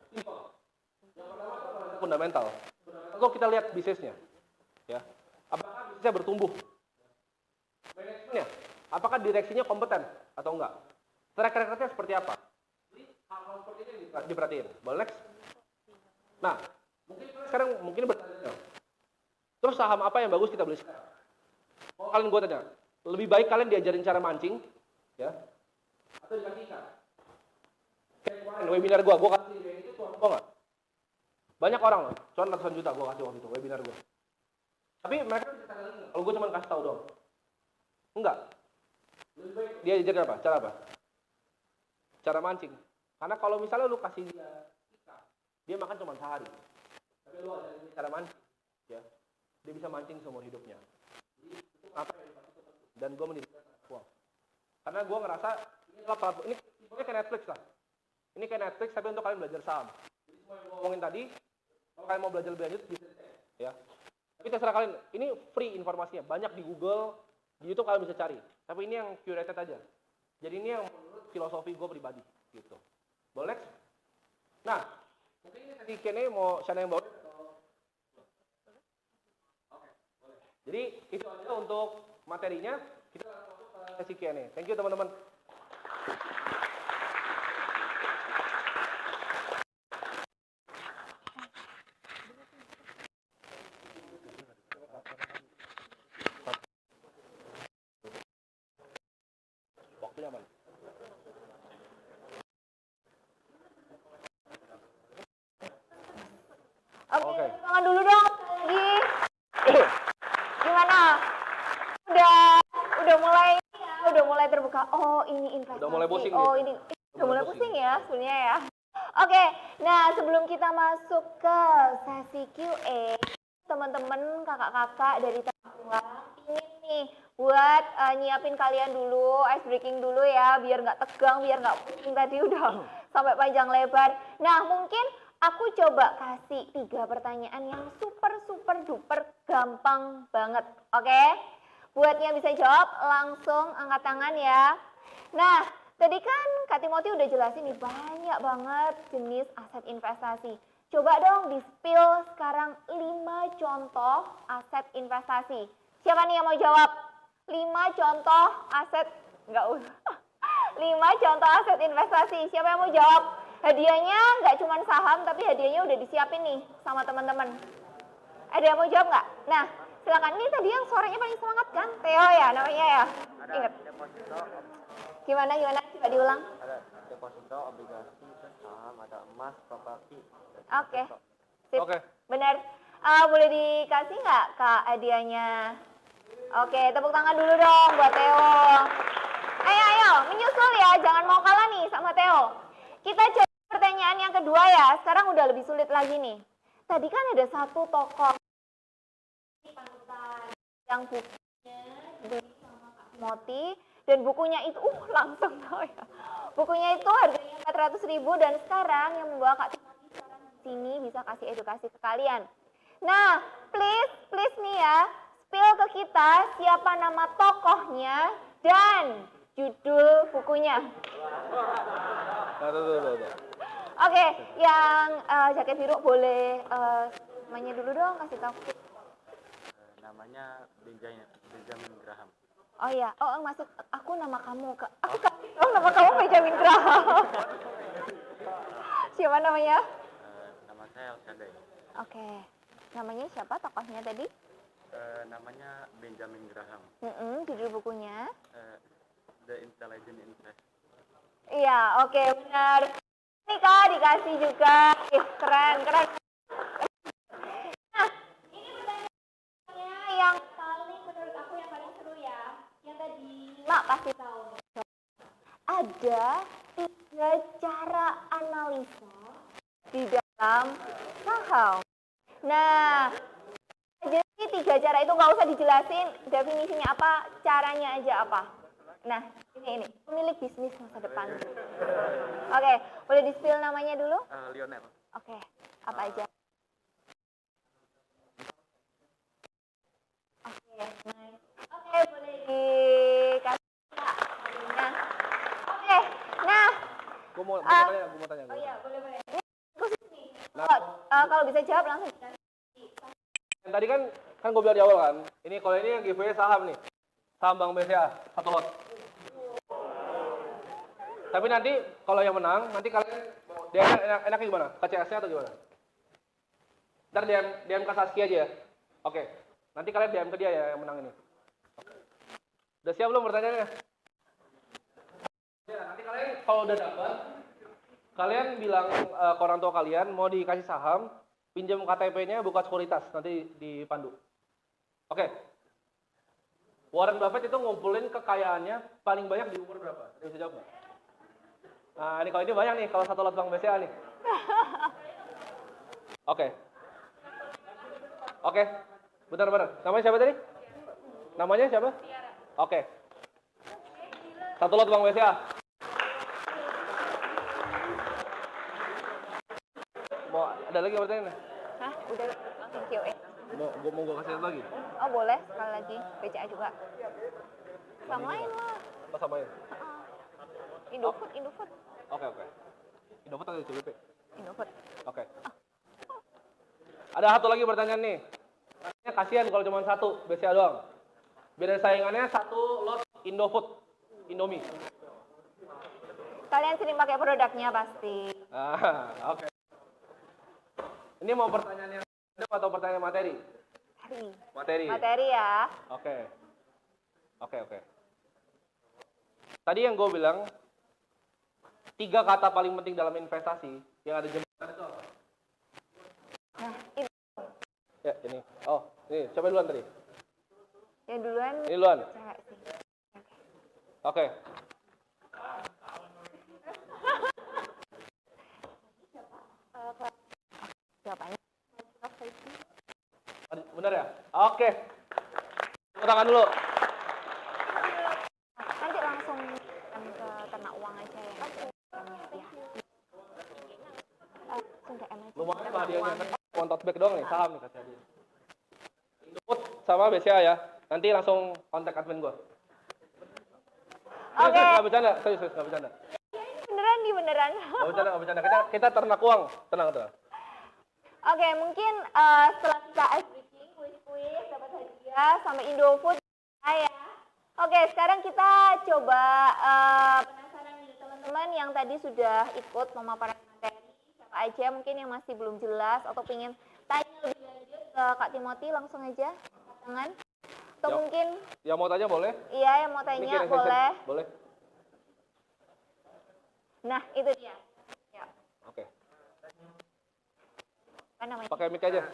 Simple. Yang pertama itu fundamental. Kalau kita lihat bisnisnya, ya, apakah bisnisnya bertumbuh? Manajemennya, apakah direksinya kompeten atau enggak? Track record-nya seperti apa? Hal-hal seperti ini diperhatiin. Boleh next? Nah, sekarang bertanya, terus saham apa yang bagus kita beli sekarang? Oh, kalian gue tanya, lebih baik kalian diajarin cara mancing, ya, atau dikasih ikan? Kayak kemarin webinar gue kasih itu tuh nggak? Banyak orang loh, cuma ratusan juta gue kasih waktu itu webinar gue. Tapi mereka bisa tanya lagi, kalau gue cuma kasih tahu doang. Enggak. Lebih baik dia ajarin apa? Cara apa? Cara mancing. Karena kalau misalnya lu kasih dia ikan, dia makan cuma sehari. Tapi lu ajarin dia cara mancing, ya, dia bisa mancing seumur hidupnya. Jadi itu apa yang dipakai? Dan gue mendidik uang. Karena gue ngerasa ini kayak Netflix lah. Ini kayak Netflix tapi untuk kalian belajar saham. Jadi semua yang gue ngomongin tadi, kalau kalian mau belajar lebih lanjut bisa, ya. Tapi terserah kalian. Ini free informasinya, banyak di Google, di YouTube kalian bisa cari. Tapi ini yang curated aja. Jadi ini yang menurut filosofi gue pribadi, gitu. Boleh next? Nah, mungkin ini sesi Q&A mau Shana yang bawa? Oke, boleh. Jadi itu aja untuk materinya. Kita langsung masuk ke sesi Q&A. Thank you teman-teman. Waktunya mana? Oh, ini investasi. Udah mulai pusing Oh, nih. ini udah mulai pusing ya sebenarnya ya. Oke, nah sebelum kita masuk ke sesi Q&A, teman-teman kakak-kakak dari Tengah ingin nih buat nyiapin kalian dulu, ice breaking dulu ya, biar nggak tegang, biar nggak pusing tadi udah sampai panjang lebar. Nah mungkin aku coba kasih 3 pertanyaan yang super duper gampang banget, oke? Buat yang bisa jawab langsung angkat tangan ya. Nah, tadi kan Kak Timothy udah jelasin nih banyak banget jenis aset investasi. Coba dong di-spill sekarang 5 contoh aset investasi. Siapa nih yang mau jawab? 5 contoh aset, enggak usah. 5 contoh aset investasi. Siapa yang mau jawab? Hadiahnya nggak cuma saham, tapi hadiahnya udah disiapin nih sama teman-teman. Ada yang mau jawab nggak? Nah, silakan. Ini tadi yang suaranya paling semangat kan? Theo ya namanya ya? Ingat. Deposito, Gimana? Coba diulang. ada deposito, obligasi, saham, ada emas, properti. Oke. Sip. Oke. Benar. Boleh dikasih nggak Kak hadiahnya? Oke, tepuk tangan dulu dong buat Theo. Ayo, menyusul ya. Jangan mau kalah nih sama Theo. Kita coba pertanyaan yang kedua ya. Sekarang udah lebih sulit lagi nih. Tadi kan ada satu tokoh yang bukunya dibeli sama Kak Timothy dan bukunya itu langsung tahu ya. Bukunya itu harganya 400.000 dan sekarang yang membawa Kak Timothy sekarang di sini bisa kasih edukasi ke kalian. Nah, please nih ya, spill ke kita siapa nama tokohnya dan judul bukunya. Tuh. Oke, yang jaket biru boleh namanya dulu dong, kasih tahu. Namanya Benjamin Graham. Oh iya, maksud aku nama kamu. Aku kasih tahu nama kamu Benjamin Graham. Siapa namanya? Nama saya Elshadai. Oke, namanya siapa tokohnya tadi? Namanya Benjamin Graham. Judul bukunya? The Intelligent Investor. Iya, oke, benar. Ini Kak dikasih juga. Keren. Nah, ini pertanyaannya yang paling menurut aku yang paling seru ya. Yang tadi Mak pasti tahu. Ada 3 cara analisa di dalam saham. Nah, jadi 3 cara itu nggak usah dijelasin definisinya apa, caranya aja apa. Nah, ini pemilik bisnis masa depan. Oke, boleh di-spill namanya dulu? Lionel. Oke, apa aja? Oke, nice. Oke, boleh dikasih Kak. Oke, nah. Gue mau tanya. Oh iya, boleh. Ini khusus nih. Kalau bisa jawab langsung dikasih. Yang tadi kan gue bilang di awal kan, ini kalau ini yang giveaway saham nih, saham Bank BCA 1 lot. Tapi nanti kalau yang menang, nanti kalian dia enaknya gimana? Ke CS-nya atau gimana? Ntar DM ke Saskia aja ya. Oke. Nanti kalian DM ke dia ya yang menang ini. Oke. Udah siap belum pertanyaannya? Ya, nanti kalian kalau udah dapat, kalian bilang ke orang tua kalian mau dikasih saham, pinjam KTP-nya, buka sekuritas, nanti dipandu. Oke. Warren Buffett itu ngumpulin kekayaannya paling banyak di umur berapa? Ada bisa jawab nggak? Nah, ini kalau ini banyak nih, kalau 1 lot Bank BCA nih. Oke. Bentar. Namanya siapa tadi? Namanya siapa? Oke. 1 lot Bank BCA. Mau ada lagi pertanyaan? Hah? Udah langsung Q&A. Mau gue kasih lagi? Oh boleh, sekali lagi. BCA juga. Samain lah. Apa samain? Indofood. Oke. Indofood atau CBP? Indofood. Oke. Ada satu lagi pertanyaan nih. Pertanyaannya kasihan kalau cuma 1 BCA doang. Biar ada saingannya 1 lot Indofood, Indomie. Kalian sering pakai produknya pasti. Oke. Ini mau pertanyaan yang atau pertanyaan materi? Materi ya. Oke. Tadi yang gue bilang 3 kata paling penting dalam investasi yang ada jembatan itu apa? Nah, ini Ya, ini. Oh, ini. Coba duluan tadi. yang duluan Ini duluan. cewek sih. Oke. Jawabannya Bener ya? Oke. Tepuk tangan dulu. nanti langsung ke ternak uang aja ya. Sudah M aja. Lumayan lah hadiahnya. One tote bag doang nih, saham nih kasih hadiah. Input sama BCA ya. Nanti langsung kontak admin gua. Oke. Nggak bercanda, serius nggak bercanda. Beneran nih, beneran. Nggak bercanda. Kita ternak uang, tenang. Oke, mungkin setelah kita ice breaking, kuis-kuis, dapat hadiah sama Indofood ya. Oke, sekarang kita coba penasaran nih teman-teman yang tadi sudah ikut memaparkan materi, siapa aja mungkin yang masih belum jelas atau pengen tanya lebih lanjut ke Kak Timothy, langsung aja angkat tangan. Atau Yuk. mungkin Yang mau tanya boleh? iya yang mau tanya Mikirin boleh. session. Boleh. Nah, itu dia. Ya. Oke. Apa namanya? Pakai mic aja.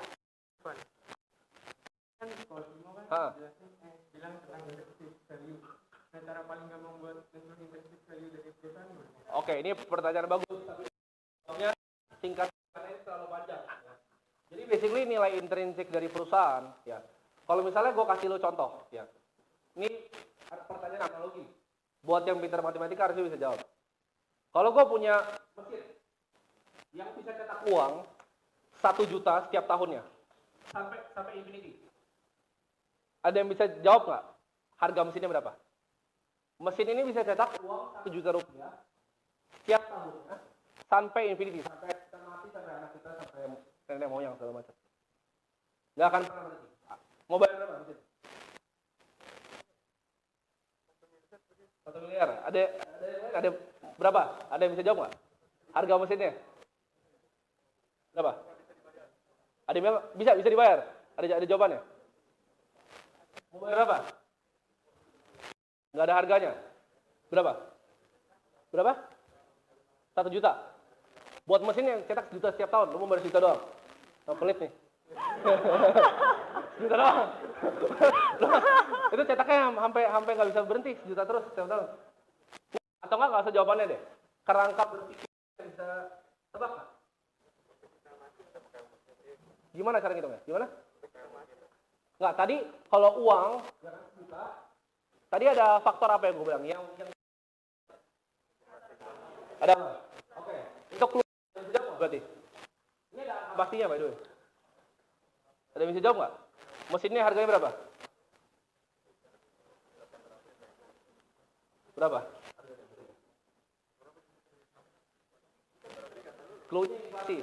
Ha. Oke, ini pertanyaan bagus. Jawabnya singkat karena ini terlalu panjang. Ya. Jadi basically nilai intrinsik dari perusahaan, ya. Kalau misalnya gue kasih lo contoh, ya. Ini pertanyaan analogi. Buat yang pintar matematika harusnya bisa jawab. Kalau gue punya mesin yang bisa cetak uang 1 juta setiap tahunnya, sampai infinity. Ada yang bisa jawab nggak? Harga mesinnya berapa? Mesin ini bisa cetak uang 1 juta rupiah setiap tahunnya sampai infinity, sampai kita mati, sampai anak kita, sampai nenek moyang segala macam. Nggak akan pernah berhenti. Mau bayar berapa mesin? 1 miliar. Ada berapa? Ada yang bisa jawab nggak? Harga mesinnya berapa? Ada yang bisa dibayar? Ada jawabannya? Mau bayar berapa? Nggak ada harganya. Berapa? 1 juta. Buat mesin yang cetak 1 juta setiap tahun, lu mau bayar 1 juta doang. Nah, pelit nih. 1 juta doang. Itu cetaknya sampai nggak bisa berhenti 1 juta terus setiap tahun. Atau nggak usah jawabannya deh. Kerangka berpikir yang bisa tebak nggak? Gimana cara ngitungnya? Gimana? Nggak, tadi kalau uang, tadi ada faktor apa yang gue bilang? Yang ada nggak? Oke. Itu clue yang bisa jawab berarti. Ini ada angka pastinya, by the way. Ada yang bisa jawab nggak? Mesinnya harganya berapa? Berapa? Clue-nya inflasi.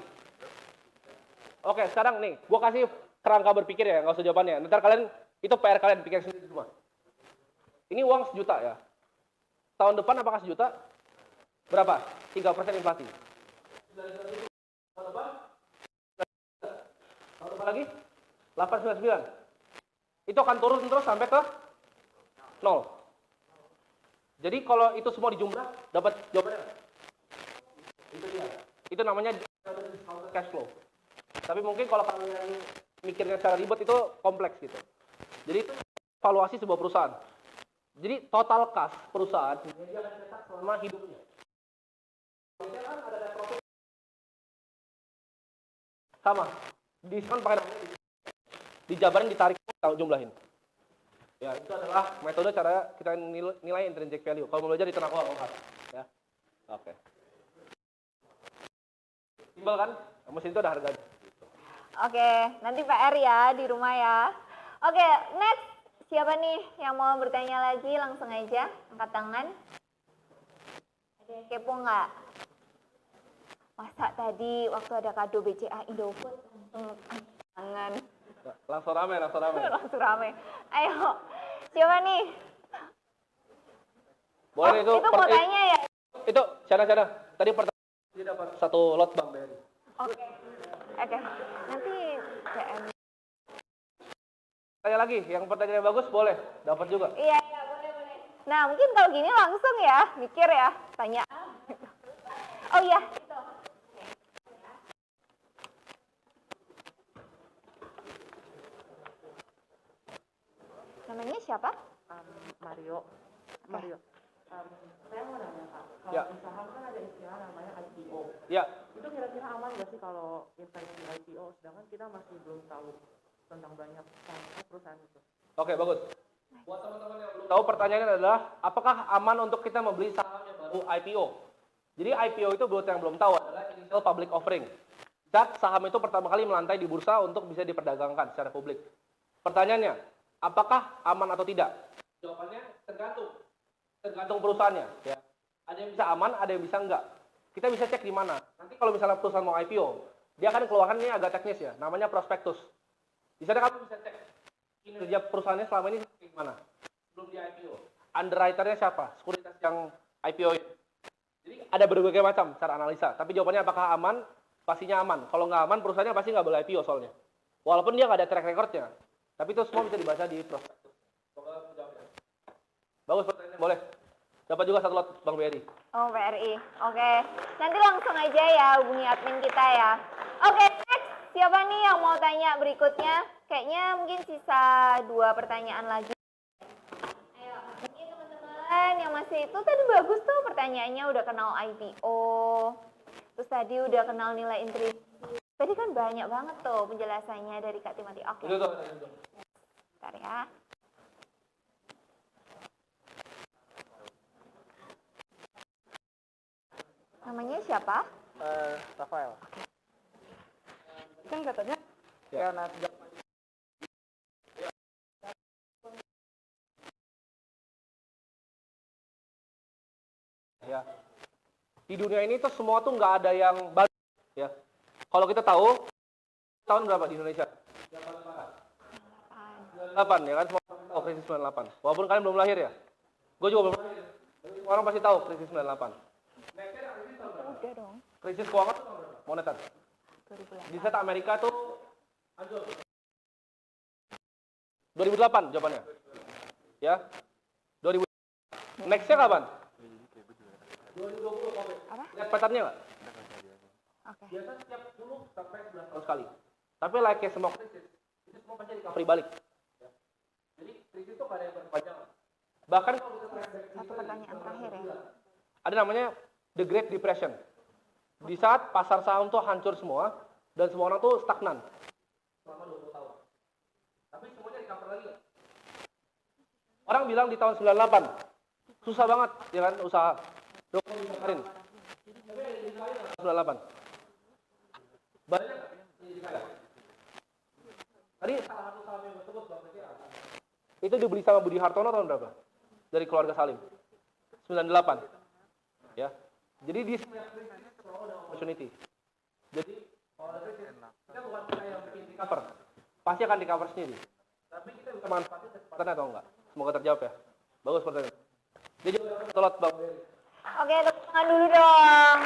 Oke, sekarang nih, gue kasih kerangka berpikir ya, nggak usah jawabannya. Ntar kalian, itu PR kalian, pikir sendiri semua. Ini uang 1 juta ya. Tahun depan apakah 1 juta? Berapa? 3% inflasi. Tahun depan? Tahun depan lagi? 899. Itu akan turun terus sampai ke 0. Jadi kalau itu semua dijumlah, dapat jawabannya. Itu dia. Itu namanya cash flow. Tapi mungkin kalau kalian mikirnya secara ribet itu kompleks gitu. Jadi itu valuasi sebuah perusahaan. Jadi total kas perusahaan dia akan cetak selama hidupnya. Kan ada profit sama. Diskon pakai namanya dijabarin, ditarik, tahu jumlahin. Ya, itu adalah metode cara kita nilai intrinsic value. Kalau mau belajar di ternak uang, ya. Oke. Simpel kan? Mesin itu ada harganya. Oke, nanti PR ya di rumah ya. Oke, next. Siapa nih yang mau bertanya lagi? Langsung aja, angkat tangan. Ada yang kepo nggak? Masa tadi waktu ada kado BCA Indofood langsung angkat tangan. Langsung rame. Langsung rame. Ayo, siapa nih? Boleh itu mau tanya ya? Itu, Syana. Tadi pertanyaan dia dapat 1 lot Bang BRI. Oke. Nanti DM. Tanya lagi, yang pertanyaan bagus boleh, dapat juga. Iya, boleh. Nah, mungkin kalau gini langsung ya, mikir ya, tanya. Oh iya, itu. Namanya siapa? Mario. Mario. Saya mau nanya Pak, kalau Ya. saham kan ada istilah namanya IPO. Ya. Itu kira-kira aman nggak sih kalau invest di IPO, sedangkan kita masih belum tahu tentang banyak perusahaan itu? Oke, bagus. Buat teman-teman yang belum tahu, pertanyaannya adalah apakah aman untuk kita membeli saham yang baru IPO? Jadi IPO itu buat yang belum tahu adalah initial public offering. Saat saham itu pertama kali melantai di bursa untuk bisa diperdagangkan secara publik. Pertanyaannya, apakah aman atau tidak? Jawabannya tergantung perusahaannya. Ya. Ada yang bisa aman, ada yang bisa enggak. Kita bisa cek di mana. Nanti kalau misalnya perusahaan mau IPO, dia akan keluarkan ini agak teknis ya, namanya prospektus. Di sana kamu bisa cek kinerja perusahaannya selama ini gimana sebelum di IPO. Underwriter-nya siapa? Sekuritas yang IPO itu. Jadi ada berbagai macam cara analisa. Tapi jawabannya apakah aman? Pastinya aman. Kalau nggak aman, perusahaannya pasti nggak boleh IPO soalnya. Walaupun dia nggak ada track record-nya. Tapi itu semua bisa dibaca di prospektus. Bagus pertanyaannya, boleh. Dapat juga satu lot Bang BRI. Oh, BRI. Oke. Nanti langsung aja ya hubungi admin kita ya. Oke, next. Siapa nih yang mau tanya berikutnya? Kayaknya mungkin sisa 2 pertanyaan lagi. Ayo, mungkin teman-teman yang masih itu tadi bagus tuh pertanyaannya, udah kenal IPO. Terus tadi udah kenal nilai intrinsik. Tadi kan banyak banget tuh penjelasannya dari Kak Timothy. Oke. Bentar ya. Namanya siapa? Rafael. Kan katanya Karena Ya. Di dunia ini tuh semua tuh nggak ada yang baru. Ya. Kalau kita tahu tahun berapa di Indonesia? 98 ya kan, semua orang tahu krisis 98. Walaupun kalian belum lahir ya. Gue juga belum lahir. Semua orang pasti tahu krisis 98. Udah dong. Krisis keuangan tuh tahun berapa? Moneter. 2008. Di saat Amerika tuh hancur. 2008 jawabannya. Ya. 2000. Nextnya kapan? 2020 COVID. Apa? Lihat patternnya nggak? Oke. Biasa setiap 10 sampai 11 tahun sekali. Tapi like semua krisis, itu semua pasti recovery balik. Ya. Jadi krisis itu nggak ada yang berkepanjangan. Bahkan kalau kita Satu pertanyaan terakhir ya. ada namanya The Great Depression. Di saat pasar saham tuh hancur semua dan semua orang tuh stagnan selama 20 tahun. Tapi semuanya recover lagi nggak? Orang bilang di tahun 98 susah banget ya kan usaha. Rokok dibakarin. Tapi yang jadi kaya 98. Banyak yang jadi kaya. Tadi salah satu saham yang tersebut Bang PCA. Itu dibeli sama Budi Hartono tahun berapa? Dari keluarga Salim. 98. Ya. Jadi di opportunity. Jadi kalau ada krisis, kita bukan kita yang bikin di cover. Pasti akan di cover sendiri. Tapi kita bisa manfaatin kesempatannya atau enggak? Semoga terjawab ya. Bagus pertanyaan. Jadi tolot Bang. Oke, tepuk tangan dulu dong.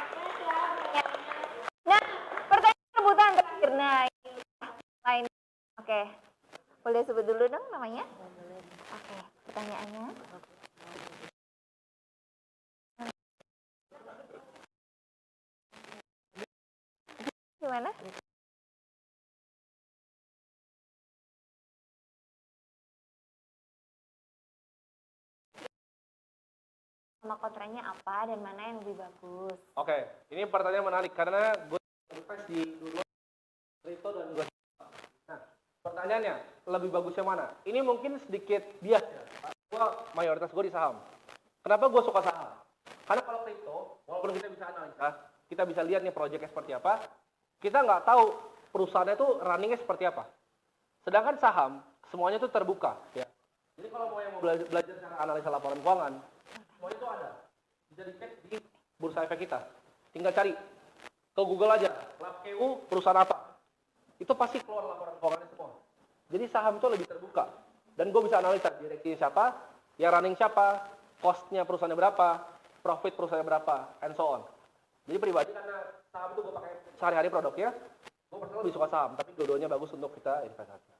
Nah, pertanyaan rebutan terakhir. Nah, ini lain. Oke. Boleh sebut dulu dong namanya? Oke, pertanyaannya. Gimana? Sama kontranya apa dan mana yang lebih bagus? Oke, ini pertanyaan menarik karena gue invest di dulu kripto dan gue. Nah, pertanyaannya lebih bagus yang mana? Ini mungkin sedikit bias ya. Gue mayoritas gue di saham. Kenapa gue suka saham? Karena kalau kripto, walaupun kita bisa analisa, kita bisa lihat nih proyeknya seperti apa, kita nggak tahu perusahaannya itu runningnya seperti apa. Sedangkan saham semuanya itu terbuka. Ya. Jadi kalau mau yang mau belajar cara analisa laporan keuangan, semuanya itu ada. Bisa dicek di bursa efek kita. Tinggal cari ke Google aja, LabKU perusahaan apa. Itu pasti keluar laporan keuangannya semua. Jadi saham itu lebih terbuka. Dan gue bisa analisa direksi siapa, yang running siapa, cost-nya perusahaannya berapa, profit perusahaannya berapa, and so on. Jadi pribadi karena saham itu gue pakai sehari-hari produknya, gue personal lebih suka saham, tapi dua-duanya bagus untuk kita investasi.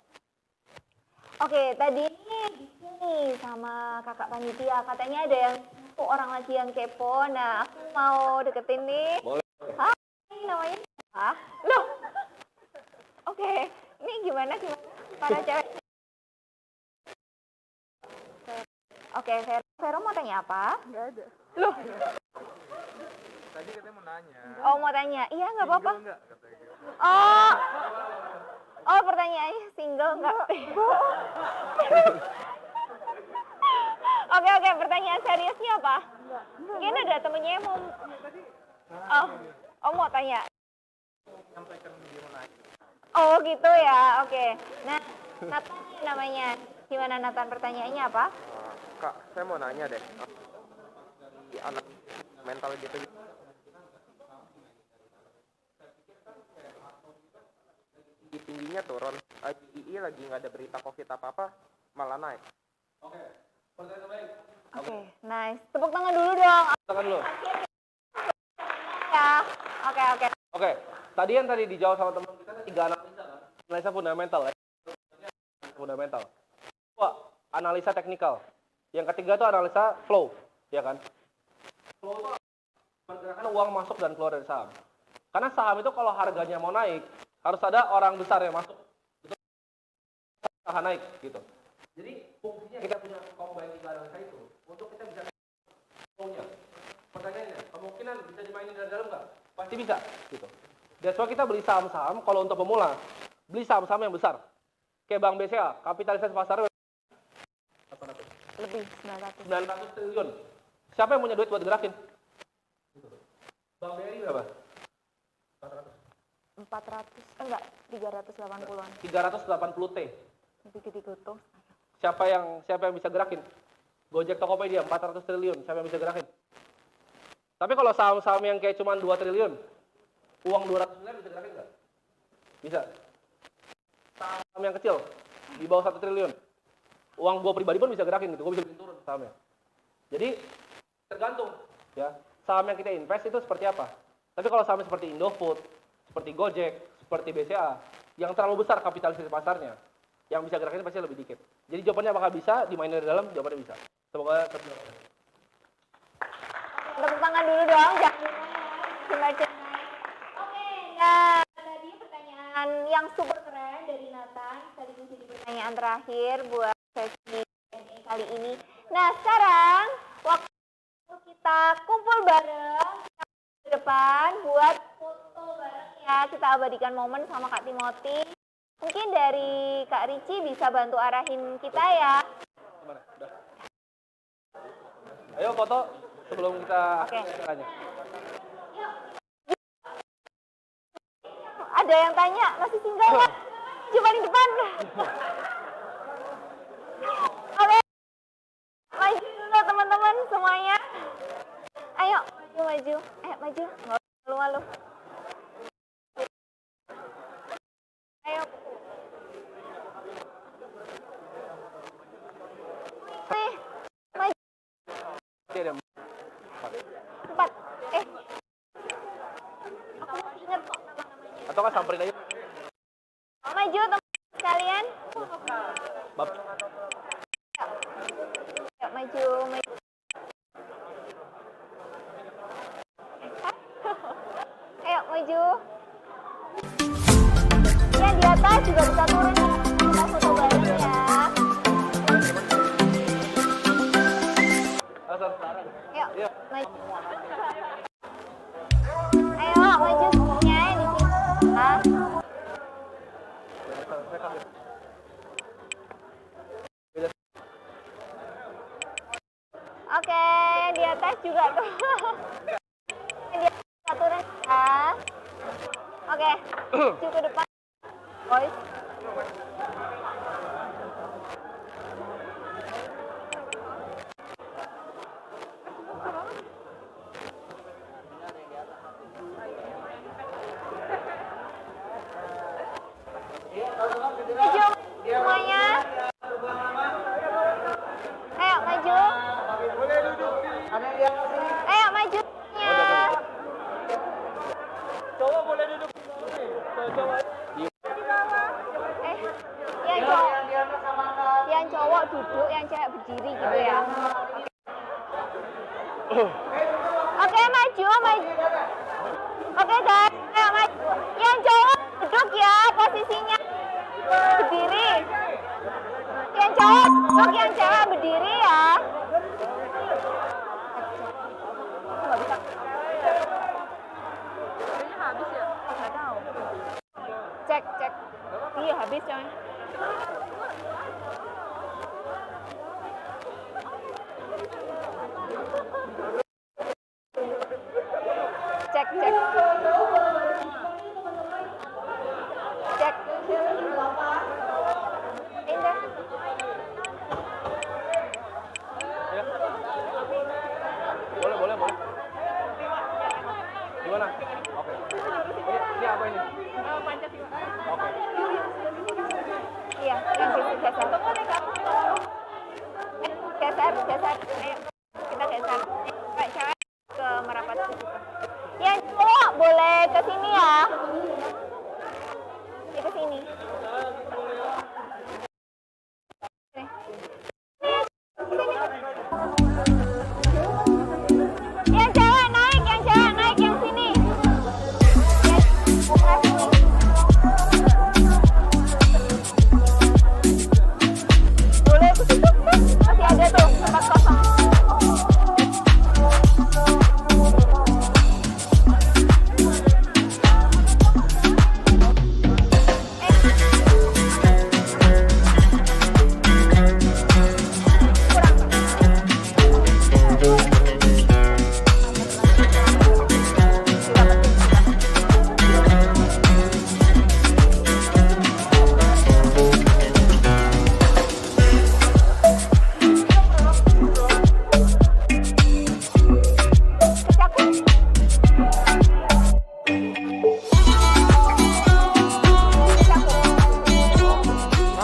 Oke, tadi di sini sama kakak panitia katanya ada yang tuh orang lagi yang kepo. Nah, aku mau deketin nih. Boleh. Hai, namanya siapa? Loh. Oke, ini gimana para cewek? Oke, Vero mau tanya apa? Nggak ada. Loh. Tadi katanya mau nanya. Oh, mau tanya. Iya, nggak apa-apa. Enggak katanya gitu. Oh. Oh, pertanyaannya single nggak? Oke, pertanyaan seriusnya apa? Mungkin ada temennya yang mau... Oh, mau tanya. Oh, gitu ya. Oke. Nah, Nathan namanya. Gimana Nathan, pertanyaannya apa? Kak, saya mau nanya deh. Di anak mental gitu. Tingginya turun. II lagi nggak ada berita COVID apa-apa, malah naik. Oke. Pertanyaan terbaik. Oke, nice. Tepuk tangan dulu dong. Tangan dulu. Ya. Oke. Oke. Tadi yang dijawab sama teman kita ada 3 analisa kan? Analisa fundamental ya. Fundamental. Dua, analisa teknikal. Yang ketiga itu analisa flow, ya kan? Flow itu pergerakan uang masuk dan keluar dari saham. Karena saham itu kalau harganya mau naik, harus ada orang besar yang masuk. Itu usaha naik gitu. Jadi fungsinya kita punya combine 3 analisa itu untuk kita bisa flow-nya. Pertanyaannya, kemungkinan bisa dimainin dari dalam nggak? Pasti bisa gitu. That's why kita beli saham-saham kalau untuk pemula, beli saham-saham yang besar. Kayak Bank BCA, kapitalisasi pasarnya Lebih 900 triliun. Siapa yang punya duit buat gerakin? Bank BRI berapa? 400, enggak, 380-an. 380 T. Lebih gede gitu. Siapa yang bisa gerakin? Gojek, Tokopedia 400 triliun. Siapa yang bisa gerakin? Tapi kalau saham-saham yang kayak cuma 2 triliun, uang 200 miliar bisa gerakin nggak? Bisa. Saham yang kecil, di bawah 1 triliun, uang gue pribadi pun bisa gerakin gitu, gue bisa bikin turun sahamnya. Jadi tergantung ya, saham yang kita invest itu seperti apa. Tapi kalau saham seperti Indofood, seperti Gojek, seperti BCA, yang terlalu besar kapitalisasi pasarnya, yang bisa gerakin pasti lebih dikit. Jadi jawabannya apakah bisa dimainin dari dalam? Jawabannya bisa. Semoga terjawab. Tepuk tangan dulu dong, jangan Oke, nah tadi pertanyaan yang super keren dari Nathan, sekaligus jadi pertanyaan terakhir buat sesi Q&A kali ini. Nah, sekarang waktu kita kumpul bareng ke depan buat foto bareng ya. Kita abadikan momen sama Kak Timothy. Mungkin dari Kak Ricci bisa bantu arahin kita ya. Gimana? Udah. Ayo foto sebelum kita tanya. Ada yang tanya, masih single nggak? Coba di depan. Oke, maju dulu teman-teman semuanya. Ayo, maju. Maju. Nggak usah malu-malu. Ayo. Nih, maju. Cepat. Aku masih ingat kok nama-namanya. Atau kan samperin aja. Maju teman sekalian. Bab. Yuk, maju. Ayo, maju. Yang di atas juga bisa turun. Kita foto bareng ya. Yuk, maju. Ayo, maju semuanya di sini. Oke, di atas juga tuh. Di atas turun ya. Oke, maju ke depan. Boys. Maju semuanya. Ayo maju. Ayo maju. Cowok boleh duduk. Yang cowok duduk, yang cewek berdiri gitu ya. Oke, maju. Oke guys, ayo maju. Yang cowok duduk ya, posisinya berdiri. Yang cowok duduk, yang cewek berdiri ya. Nggak bisa. Iya, habis coy. Cek, cek. Cek. Indah. Ya. Boleh, boleh, boleh. Gimana? Oke. Ini apa ini? Oke. Iya, yang geser. Geser. Ayo, kita geser. Pak cewek ke merapat ke situ. Yang cowok boleh ke sini ya. Ya ke sini. Sini. Yang cewek naik yang sini. Yang sini. Boleh ke situ. Masih ada tuh tempat kosong.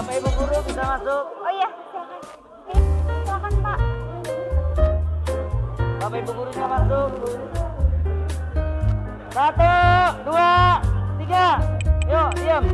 Bapak Ibu guru bisa masuk. Oh iya, silakan. Sini, silakan Pak. Bapak Ibu guru bisa masuk. 1, 2, 3. Yuk, diam.